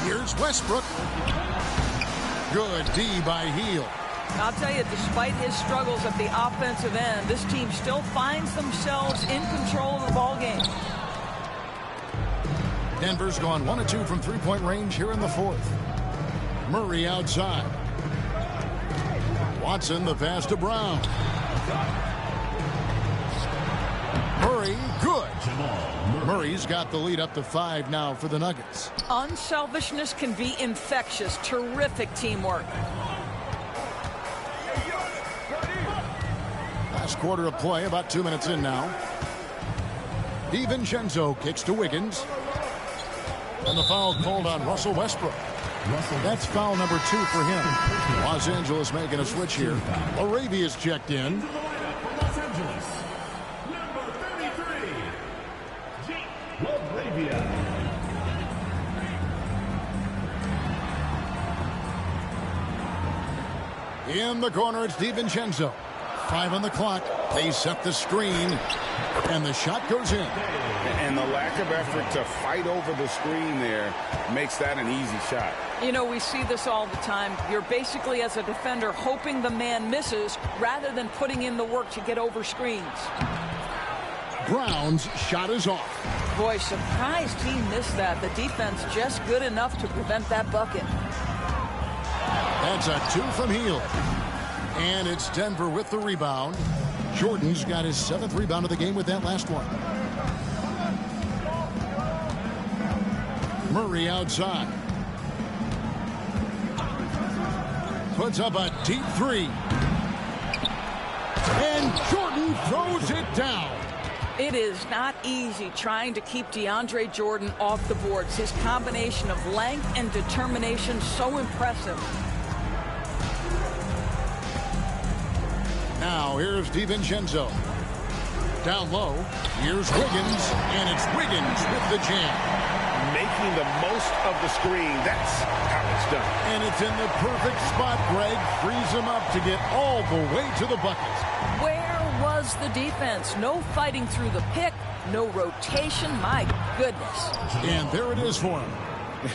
Here's Westbrook. Good D by Hield. I'll tell you, despite his struggles at the offensive end, this team still finds themselves in control of the ball game. Denver's gone 1 of 2 from three-point range here in the fourth. Murray outside. Watson the pass to Brown. Murray, good. Murray's got the lead up to 5 now for the Nuggets. Unselfishness can be infectious. Terrific teamwork. Last quarter of play, about 2 minutes in now. DiVincenzo kicks to Wiggins. And the foul called on Russell Westbrook. That's foul number 2 for him. Los Angeles making a switch here. Arabia's checked in. Los Angeles, number 33, Arabia. In the corner, it's DiVincenzo. 5 on the clock. They set the screen. And the shot goes in. And the lack of effort to fight over the screen there makes that an easy shot. You know, we see this all the time. You're basically, as a defender, hoping the man misses rather than putting in the work to get over screens. Brown's shot is off. Boy, surprised he missed that. The defense just good enough to prevent that bucket. That's a 2 from Hield. And it's Denver with the rebound. Jordan's got his 7th rebound of the game with that last one. Murray outside. Puts up a deep 3. And Jordan throws it down. It is not easy trying to keep DeAndre Jordan off the boards. His combination of length and determination so impressive. Now here's DiVincenzo. Down low. Here's Wiggins. And it's Wiggins with the jam. Making the most of the screen. That's how it's done. And it's in the perfect spot. Greg frees him up to get all the way to the bucket. Where was the defense? No fighting through the pick. No rotation. My goodness. And there it is for him.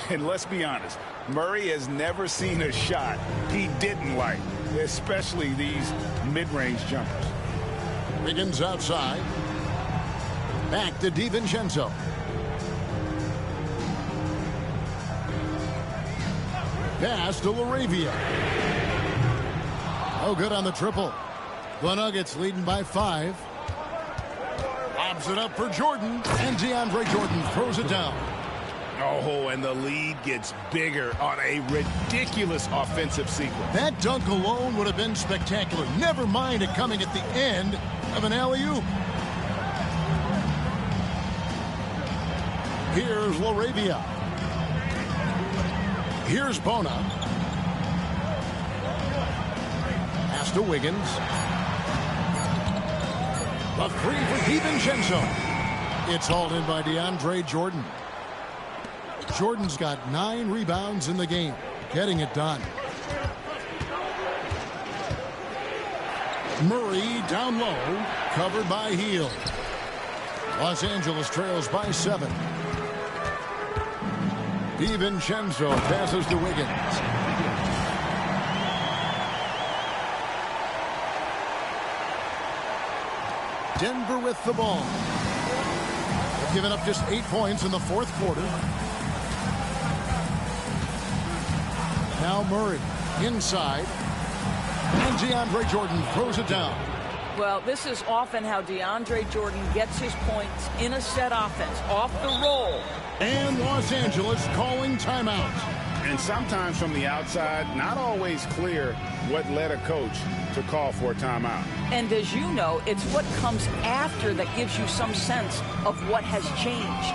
And let's be honest. Murray has never seen a shot he didn't like, especially these mid-range jumpers. Wiggins outside. Back to DiVincenzo. Pass to Laravia. Oh, good on the triple. The Nuggets leading by 5. Lobs it up for Jordan. And DeAndre Jordan throws it down. Oh, and the lead gets bigger on a ridiculous offensive sequence. That dunk alone would have been spectacular. Never mind it coming at the end of an alley-oop. Here's Laravia. Here's Bona. Pass to Wiggins. A 3 for DiVincenzo. It's hauled in by DeAndre Jordan. Jordan's got 9 rebounds in the game, getting it done. Murray down low, covered by Hield. Los Angeles trails by 7. DiVincenzo passes to Wiggins. Denver with the ball. They've given up just 8 points in the fourth quarter. Now Murray inside. And DeAndre Jordan throws it down. Well, this is often how DeAndre Jordan gets his points in a set offense, off the roll. And Los Angeles calling timeout. And sometimes from the outside, not always clear what led a coach to call for a timeout. And as you know, it's what comes after that gives you some sense of what has changed.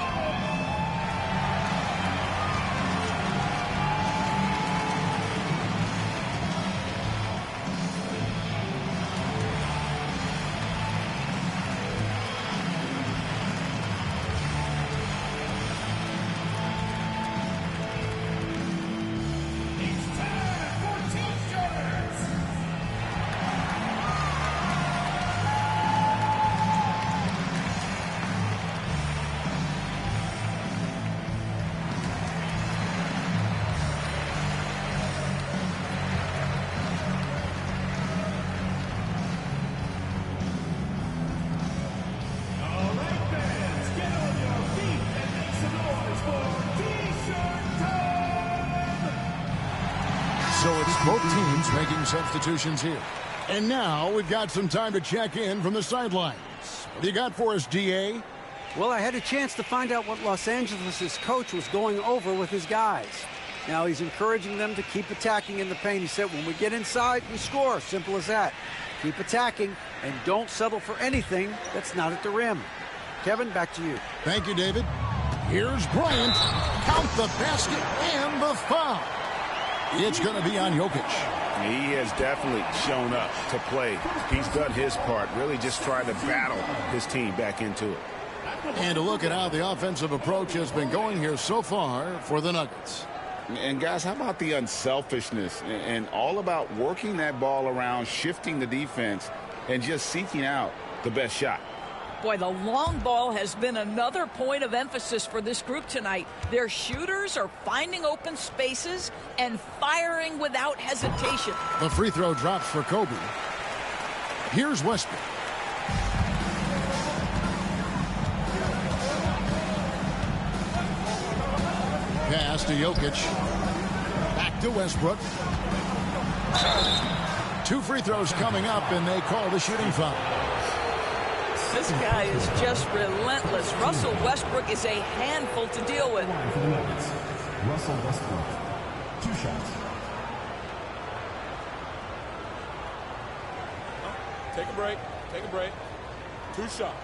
it's both teams making substitutions here. And now we've got some time to check in from the sidelines. What do you got for us, DA? Well, I had a chance to find out what Los Angeles' coach was going over with his guys. Now he's encouraging them to keep attacking in the paint. He said, when we get inside, we score. Simple as that. Keep attacking and don't settle for anything that's not at the rim. Kevin, back to you. Thank you, David. Here's Bryant. Count the basket and the foul. It's going to be on Jokic. He has definitely shown up to play. He's done his part, really just trying to battle his team back into it. And to look at how the offensive approach has been going here so far for the Nuggets. And, guys, how about the unselfishness and all about working that ball around, shifting the defense, and just seeking out the best shot. Boy, the long ball has been another point of emphasis for this group tonight. Their shooters are finding open spaces and firing without hesitation. The free throw drops for Kobe. Here's Westbrook. Pass to Jokic. Back to Westbrook. 2 free throws coming up, and they call the shooting foul. This guy is just relentless. Russell Westbrook is a handful to deal with. Russell Westbrook, 2 shots. Take a break. Take a break. 2 shots.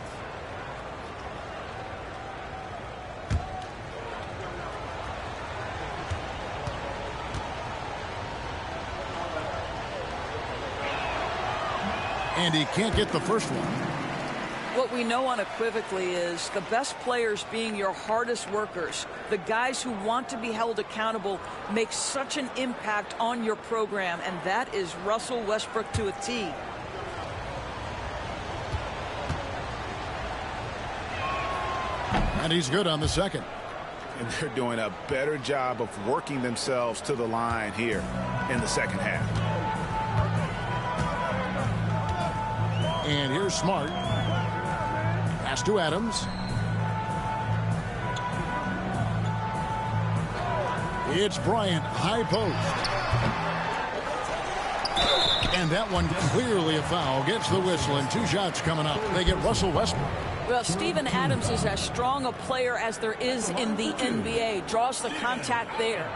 And he can't get the first one. What we know unequivocally is the best players being your hardest workers, the guys who want to be held accountable, make such an impact on your program, and that is Russell Westbrook to a T. And he's good on the second. And they're doing a better job of working themselves to the line here in the second half. And here's Smart. Pass to Adams. It's Bryant, high post. And that one clearly a foul. Gets the whistle, and 2 shots coming up. They get Russell Westbrook. Well, Steven Adams is as strong a player as there is in the NBA. Draws the contact there.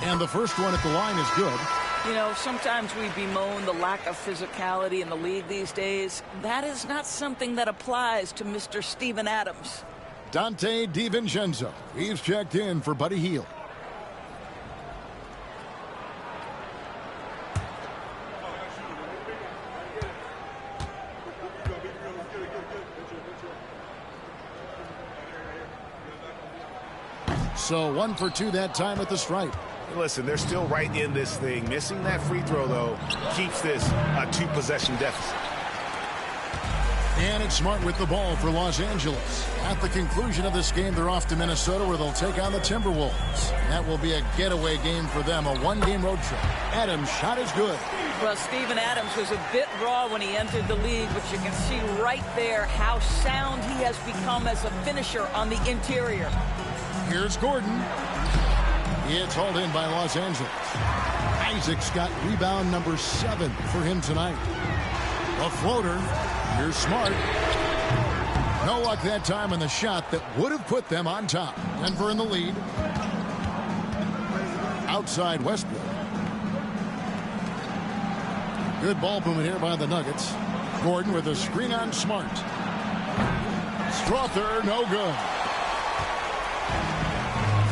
And the first one at the line is good. You know, sometimes we bemoan the lack of physicality in the league these days. That is not something that applies to Mr. Steven Adams. Dante DiVincenzo. He's checked in for Buddy Hield. So 1 for 2 that time at the stripe. Listen, they're still right in this thing. Missing that free throw, though, keeps this a 2-possession deficit. And it's Smart with the ball for Los Angeles. At the conclusion of this game, they're off to Minnesota, where they'll take on the Timberwolves. That will be a getaway game for them, a 1-game road trip. Adams' shot is good. Well, Steven Adams was a bit raw when he entered the league, but you can see right there how sound he has become as a finisher on the interior. Here's Gordon. It's hauled in by Los Angeles. Isaac's got rebound number 7 for him tonight. A floater. Here's Smart. No luck that time on the shot that would have put them on top. Denver in the lead. Outside Westbrook. Good ball movement here by the Nuggets. Gordon with a screen on Smart. Strother, no good.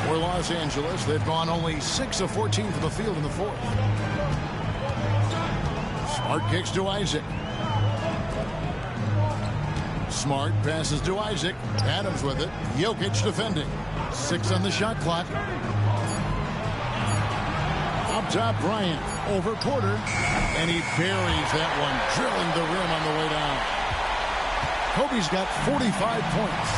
For Los Angeles, they've gone only 6 of 14 from the field in the fourth. Smart kicks to Isaac. Smart passes to Isaac. Adams with it. Jokic defending. 6 on the shot clock. Up top, Bryant. Over Porter. And he buries that one, drilling the rim on the way down. Kobe's got 45 points.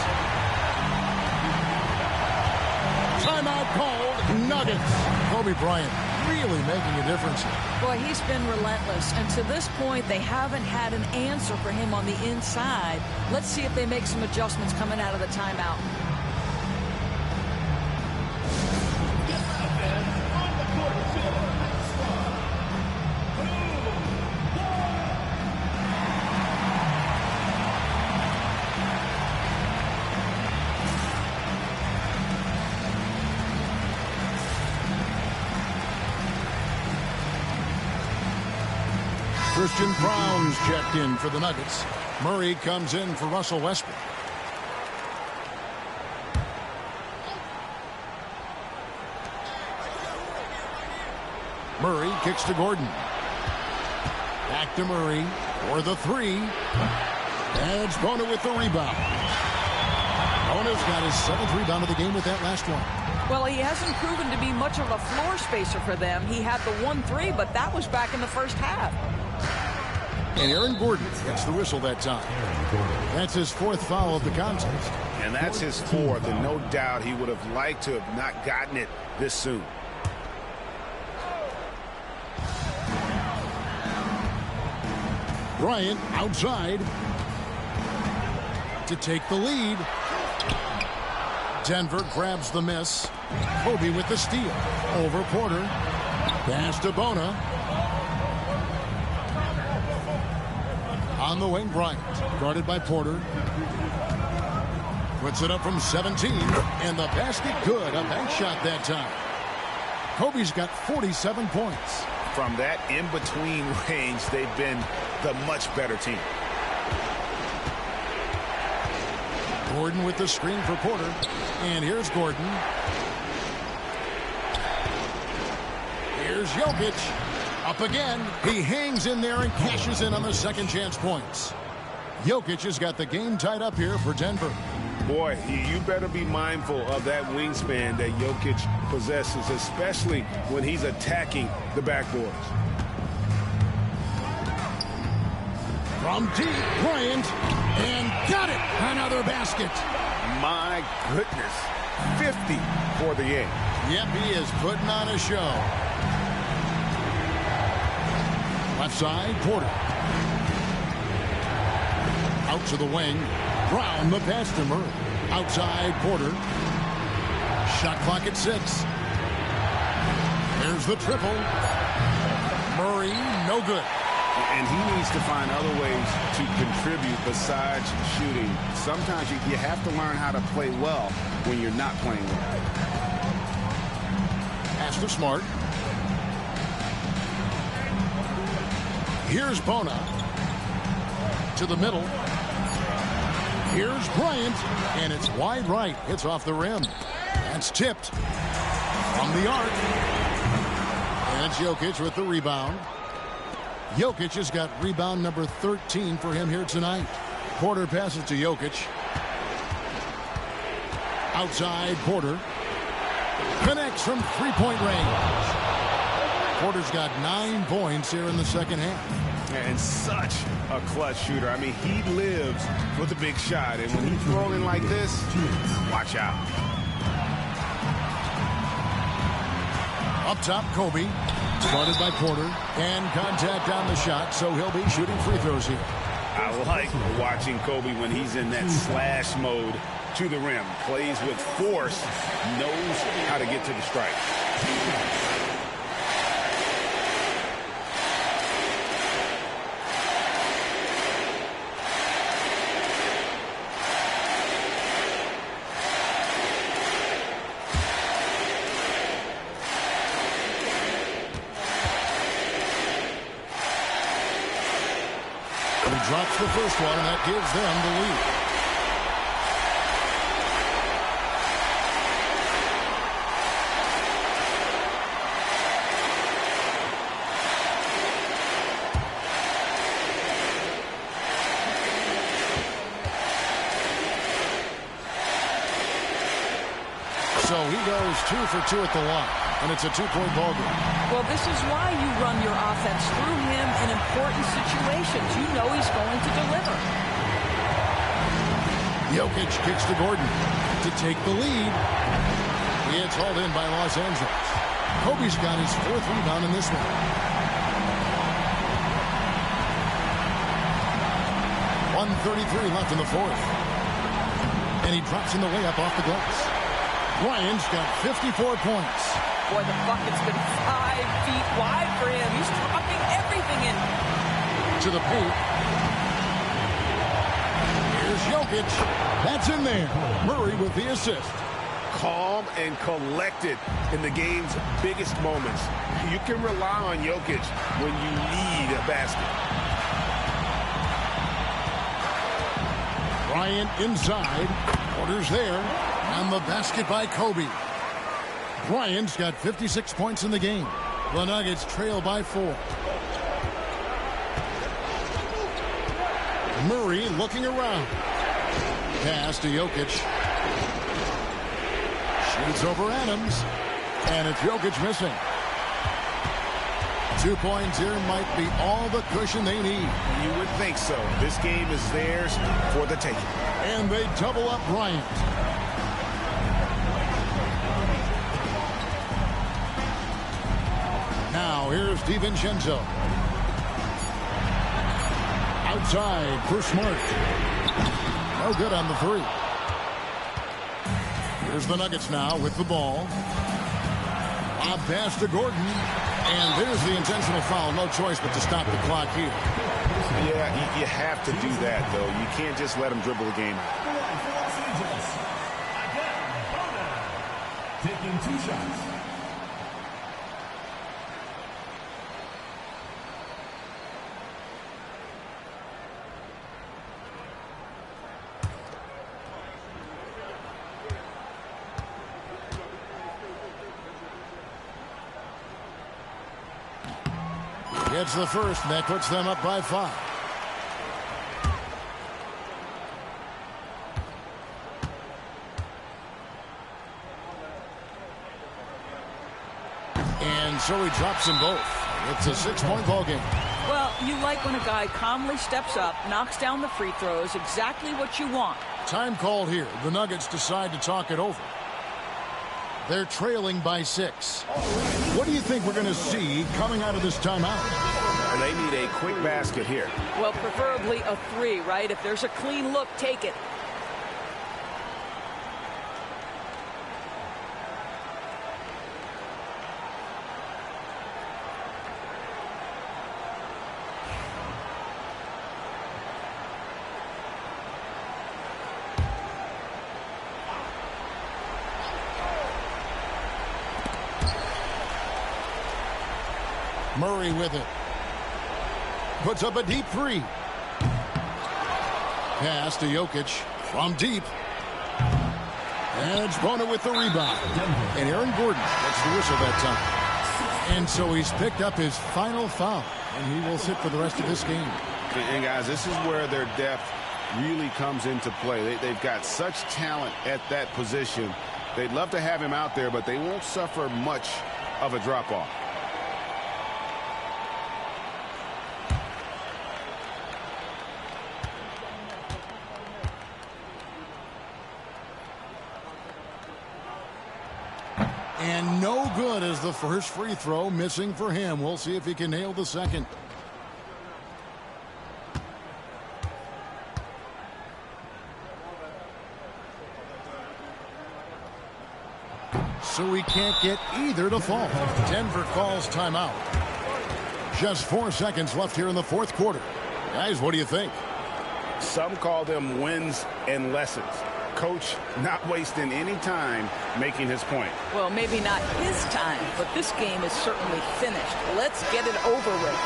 Timeout called. Nuggets. Kobe Bryant really making a difference here. Boy, he's been relentless. And to this point, they haven't had an answer for him on the inside. Let's see if they make some adjustments coming out of the timeout. Christian Brown's checked in for the Nuggets. Murray comes in for Russell Westbrook. Murray kicks to Gordon. Back to Murray for the three. Adds Bona with the rebound. Bona's got his 7th rebound of the game with that last one. Well, he hasn't proven to be much of a floor spacer for them. He had the 1-3, but that was back in the first half. And Aaron Gordon gets the whistle that time. That's his 4th foul of the contest. And that's his 4th, and no doubt he would have liked to have not gotten it this soon. Bryant outside to take the lead. Denver grabs the miss. Kobe with the steal. Over Porter. Pass to Bona. On the wing, Bryant. Guarded by Porter. Puts it up from 17. And the basket good. A bank shot that time. Kobe's got 47 points. From that in-between range, they've been the much better team. Gordon with the screen for Porter. And here's Gordon. Here's Jokic. Up again. He hangs in there and cashes in on the second chance points. Jokic has got the game tied up here for Denver. Boy, you better be mindful of that wingspan that Jokic possesses, especially when he's attacking the backboards. From deep, Bryant, and got it. Another basket. My goodness. 50 for the game. Yep, he is putting on a show. Left side, Porter. Out to the wing. Brown, the pass to Murray. Outside, Porter. Shot clock at 6. There's the triple. Murray, no good. And he needs to find other ways to contribute besides shooting. Sometimes you have to learn how to play well when you're not playing well. Pass to Smart. Here's Bona. To the middle. Here's Bryant. And it's wide right. It's off the rim. That's tipped. From the arc. And it's Jokic with the rebound. Jokic has got rebound number 13 for him here tonight. Porter passes to Jokic. Outside, Porter. Connects from three-point range. Porter's got 9 points here in the second half. And such a clutch shooter. I mean, he lives with a big shot. And when he's rolling like this, watch out. Up top, Kobe. Guarded by Porter. And contact on the shot, so he'll be shooting free throws here. I like watching Kobe when he's in that slash mode to the rim. Plays with force. Knows how to get to the strike. Drops the first one, and that gives them the lead. So he goes 2 for 2 at the line, and it's a 2-point ball game. Well, this is why you run your offense through him in important situations. You know he's going to deliver. Jokic kicks to Gordon to take the lead. It's hauled in by Los Angeles. Kobe's got his 4th rebound in this one. .133 left in the 4th. And he drops in the layup off the glass. Bryant's got 54 points. Boy, the bucket's been 5 feet wide for him. He's dropping everything in. To the paint. Here's Jokic. That's in there. Murray with the assist. Calm and collected in the game's biggest moments. You can rely on Jokic when you need a basket. Bryant inside. Orders there. And the basket by Kobe. Bryant's got 56 points in the game. The Nuggets trail by 4. Murray looking around. Pass to Jokic. Shoots over Adams. And it's Jokic missing. 2 points here might be all the cushion they need. You would think so. This game is theirs for the taking. And they double up Bryant. Now here's DiVincenzo. Outside for Smart. No good on the 3. Here's the Nuggets now with the ball. Lob pass to Gordon. And there's the intentional foul. No choice but to stop the clock here. Yeah, you have to do that, though. You can't just let him dribble the game out. Taking 2 shots. Gets the first, and that puts them up by 5. And so he drops them both. It's a 6-point ball game. Well, you like when a guy calmly steps up, knocks down the free throws, exactly what you want. Time called here. The Nuggets decide to talk it over. They're trailing by 6. What do you think we're going to see coming out of this timeout? They need a quick basket here. Well, preferably a 3, right? If there's a clean look, take it. Murray with it. Puts up a deep 3. Pass to Jokic from deep. And Bona with the rebound. And Aaron Gordon gets the whistle that time. And so he's picked up his final foul. And he will sit for the rest of this game. And guys, this is where their depth really comes into play. They've got such talent at that position. They'd love to have him out there, but they won't suffer much of a drop-off. And no good as the first free throw, missing for him. We'll see if he can nail the second. So he can't get either to fall. Denver calls timeout. Just 4 seconds left here in the 4th quarter. Guys, what do you think? Some call them wins and lessons. Coach not wasting any time making his point. Well, maybe not his time, but this game is certainly finished. Let's get it over with.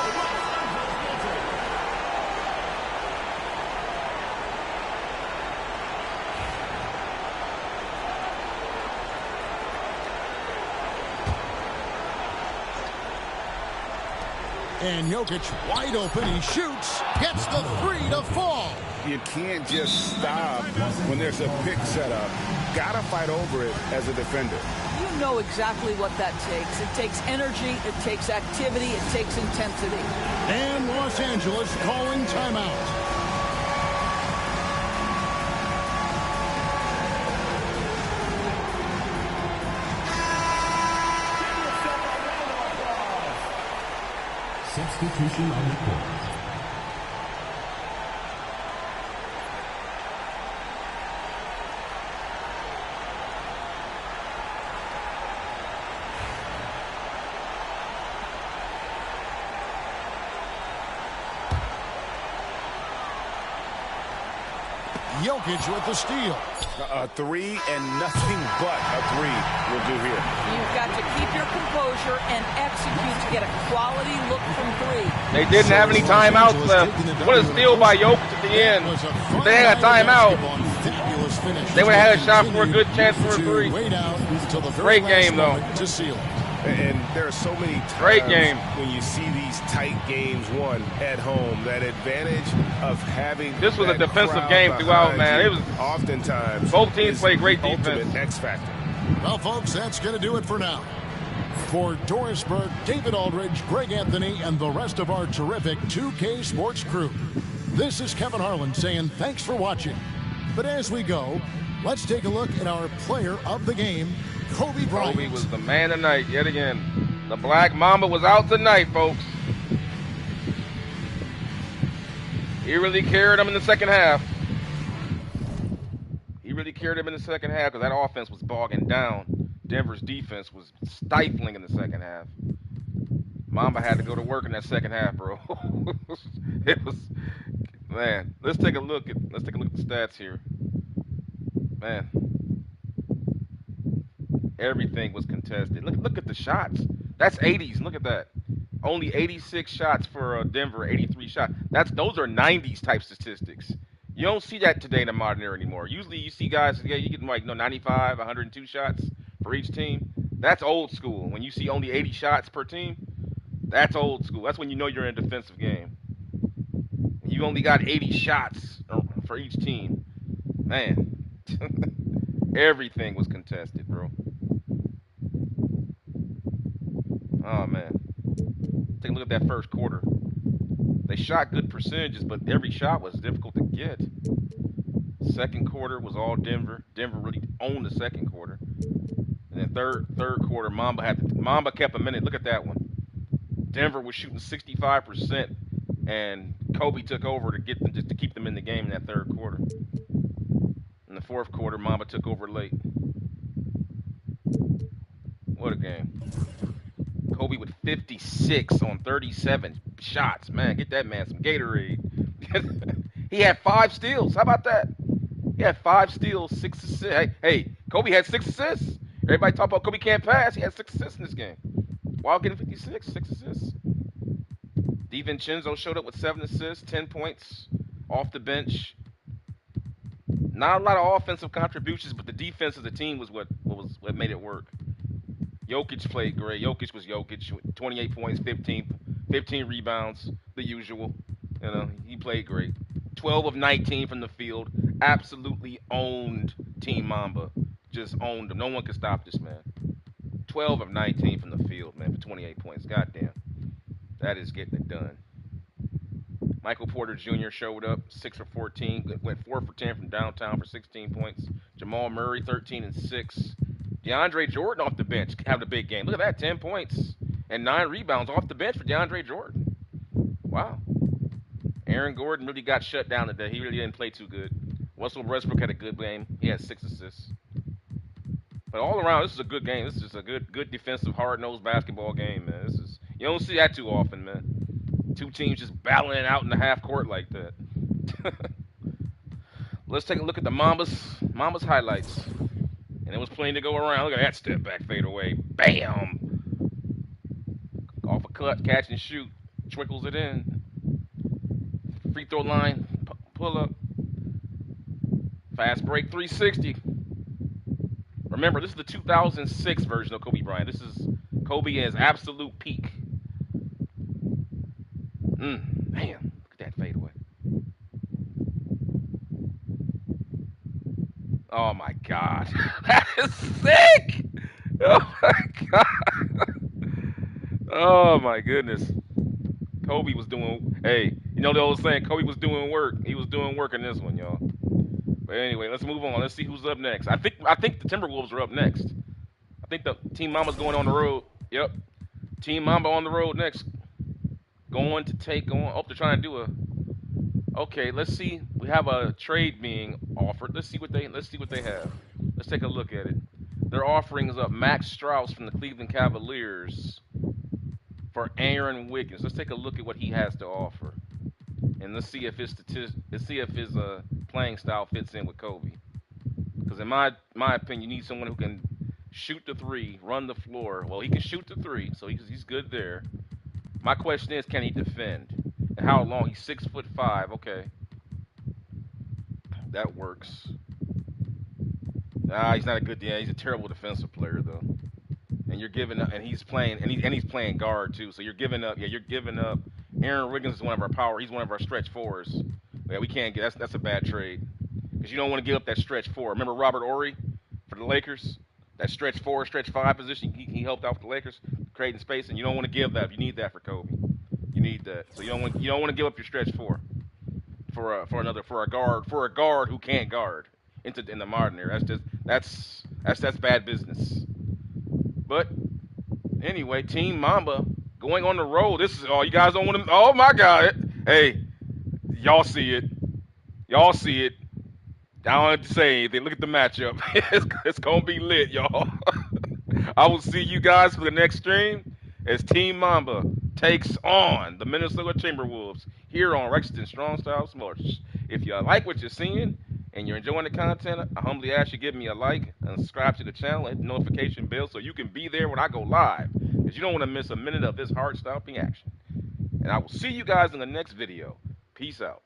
And Jokic wide open. He shoots. Gets the 3 to fall. You can't just stop when there's a pick set up. Gotta fight over it as a defender. You know exactly what that takes. It takes energy, it takes activity, it takes intensity. And Los Angeles calling timeout. Substitution on the court. Jokic with the steal. A three and nothing but a three will do here. You've got to keep your composure and execute to get a quality look from three. They didn't have any timeouts left. What a steal by Jokic at the end. If they had a timeout, they would have had a shot for a good chance for a three. Great game, though. To seal it. And there are so many times Great game. when you see these tight games won at home, that advantage of having This was a that defensive crowd game throughout, behind man. you It was oftentimes both teams is played great the ultimate defense. X factor. Well, folks, that's going to do it for now. For Doris Burke, David Aldridge, Greg Anthony, and the rest of our terrific 2K Sports crew, this is Kevin Harlan saying thanks for watching. But as we go, let's take a look at our player of the game, Kobe Bryant. Kobe was the man tonight, yet again. The Black Mamba was out tonight, folks. He really carried him in the second half. He really carried him in the second half because that offense was bogging down. Denver's defense was stifling in the second half. Mamba had to go to work in that second half, bro. It was, man. Let's take a look at the stats here. Man, everything was contested. Look at the shots. That's 80s. Look at that. Only 86 shots for Denver, 83 shots. Those are 90s type statistics. You don't see that today in the modern era anymore. Usually you see guys, you get like 95, 102 shots for each team. That's old school. When you see only 80 shots per team, that's old school. That's when you know you're in a defensive game. You only got 80 shots for each team. Man, everything was contested, bro. Oh, man. Take a look at that first quarter. They shot good percentages, but every shot was difficult to get. Second quarter was all Denver. Denver really owned the second quarter. And then third quarter, Mamba kept a minute. Look at that one. Denver was shooting 65%, and Kobe took over to get them, just to keep them in the game in that third quarter. In the fourth quarter, Mamba took over late. What a game. Kobe with 56 on 37 shots. Man, get that man some Gatorade. He had 5 steals. How about that? He had 5 steals, 6 assists. Hey, Kobe had 6 assists. Everybody talk about Kobe can't pass. He had 6 assists in this game. While getting 56, 6 assists. DiVincenzo showed up with 7 assists, 10 points off the bench. Not a lot of offensive contributions, but the defense of the team was what made it work. Jokic played great. Jokic was Jokic. 28 points, 15 rebounds, the usual. You know, he played great. 12 of 19 from the field. Absolutely owned Team Mamba. Just owned them. No one could stop this man. 12 of 19 from the field, man, for 28 points. Goddamn. That is getting it done. Michael Porter Jr. showed up, 6 for 14. Went 4 for 10 from downtown for 16 points. Jamal Murray, 13 and 6. DeAndre Jordan off the bench having a big game. Look at that, 10 points and 9 rebounds off the bench for DeAndre Jordan. Wow. Aaron Gordon really got shut down today. He really didn't play too good. Russell Westbrook had a good game. He had 6 assists. But all around, this is a good game. This is just a good defensive, hard-nosed basketball game, man. You don't see that too often, man. Two teams just battling it out in the half court like that. Let's take a look at the Mambas highlights. And there was plenty to go around. Look at that step back fade away. Bam! Off a cut, catch and shoot. Trickles it in. Free throw line, pull up. Fast break 360. Remember, this is the 2006 version of Kobe Bryant. This is Kobe at his absolute peak. Man, look at that fadeaway. Oh my God, that is sick! Oh my God! Oh my goodness. Kobe was doing. Hey, you know the old saying, Kobe was doing work. He was doing work in this one, y'all. But anyway, let's move on. Let's see who's up next. I think the Timberwolves are up next. I think the Team Mamba's going on the road. Yep. Team Mamba on the road next. going to take on. Oh, they're trying to do a. Okay, let's see. We have a trade being offered. Let's see what they have. Let's take a look at it. Their offering is up Max Strauss from the Cleveland Cavaliers for Aaron Wiggins. Let's take a look at what he has to offer, and let's see if his playing style fits in with Kobe. Because in my opinion, you need someone who can shoot the three, run the floor. Well, he can shoot the three, so he's good there. My question is, can he defend? And how long? He's 6'5". Okay, that works. He's not a good. Yeah, he's a terrible defensive player though. And you're giving up, and he's playing, and he's playing guard too. So you're giving up. Yeah, you're giving up. Aaron Wiggins is one of our power. He's one of our stretch fours. Yeah, we can't get. That's a bad trade because you don't want to give up that stretch four. Remember Robert Horry for the Lakers? That stretch four, stretch five position. He helped out with the Lakers, creating space, and you don't want to give that. You need that for Kobe. You need that. So you don't want to give up your stretch four for a guard who can't guard in the modern era. That's bad business. But anyway, Team Mamba going on the road. This is you guys don't want to. Oh my God! Hey, y'all see it. Y'all see it. I don't have to say anything. Look at the matchup. It's gonna be lit, y'all. I will see you guys for the next stream as Team Mamba takes on the Minnesota Timberwolves here on Rexton Strong Style Sports. If you like what you're seeing and you're enjoying the content, I humbly ask you to give me a like and subscribe to the channel and hit the notification bell so you can be there when I go live, because you don't want to miss a minute of this heart-stopping action. And I will see you guys in the next video. Peace out.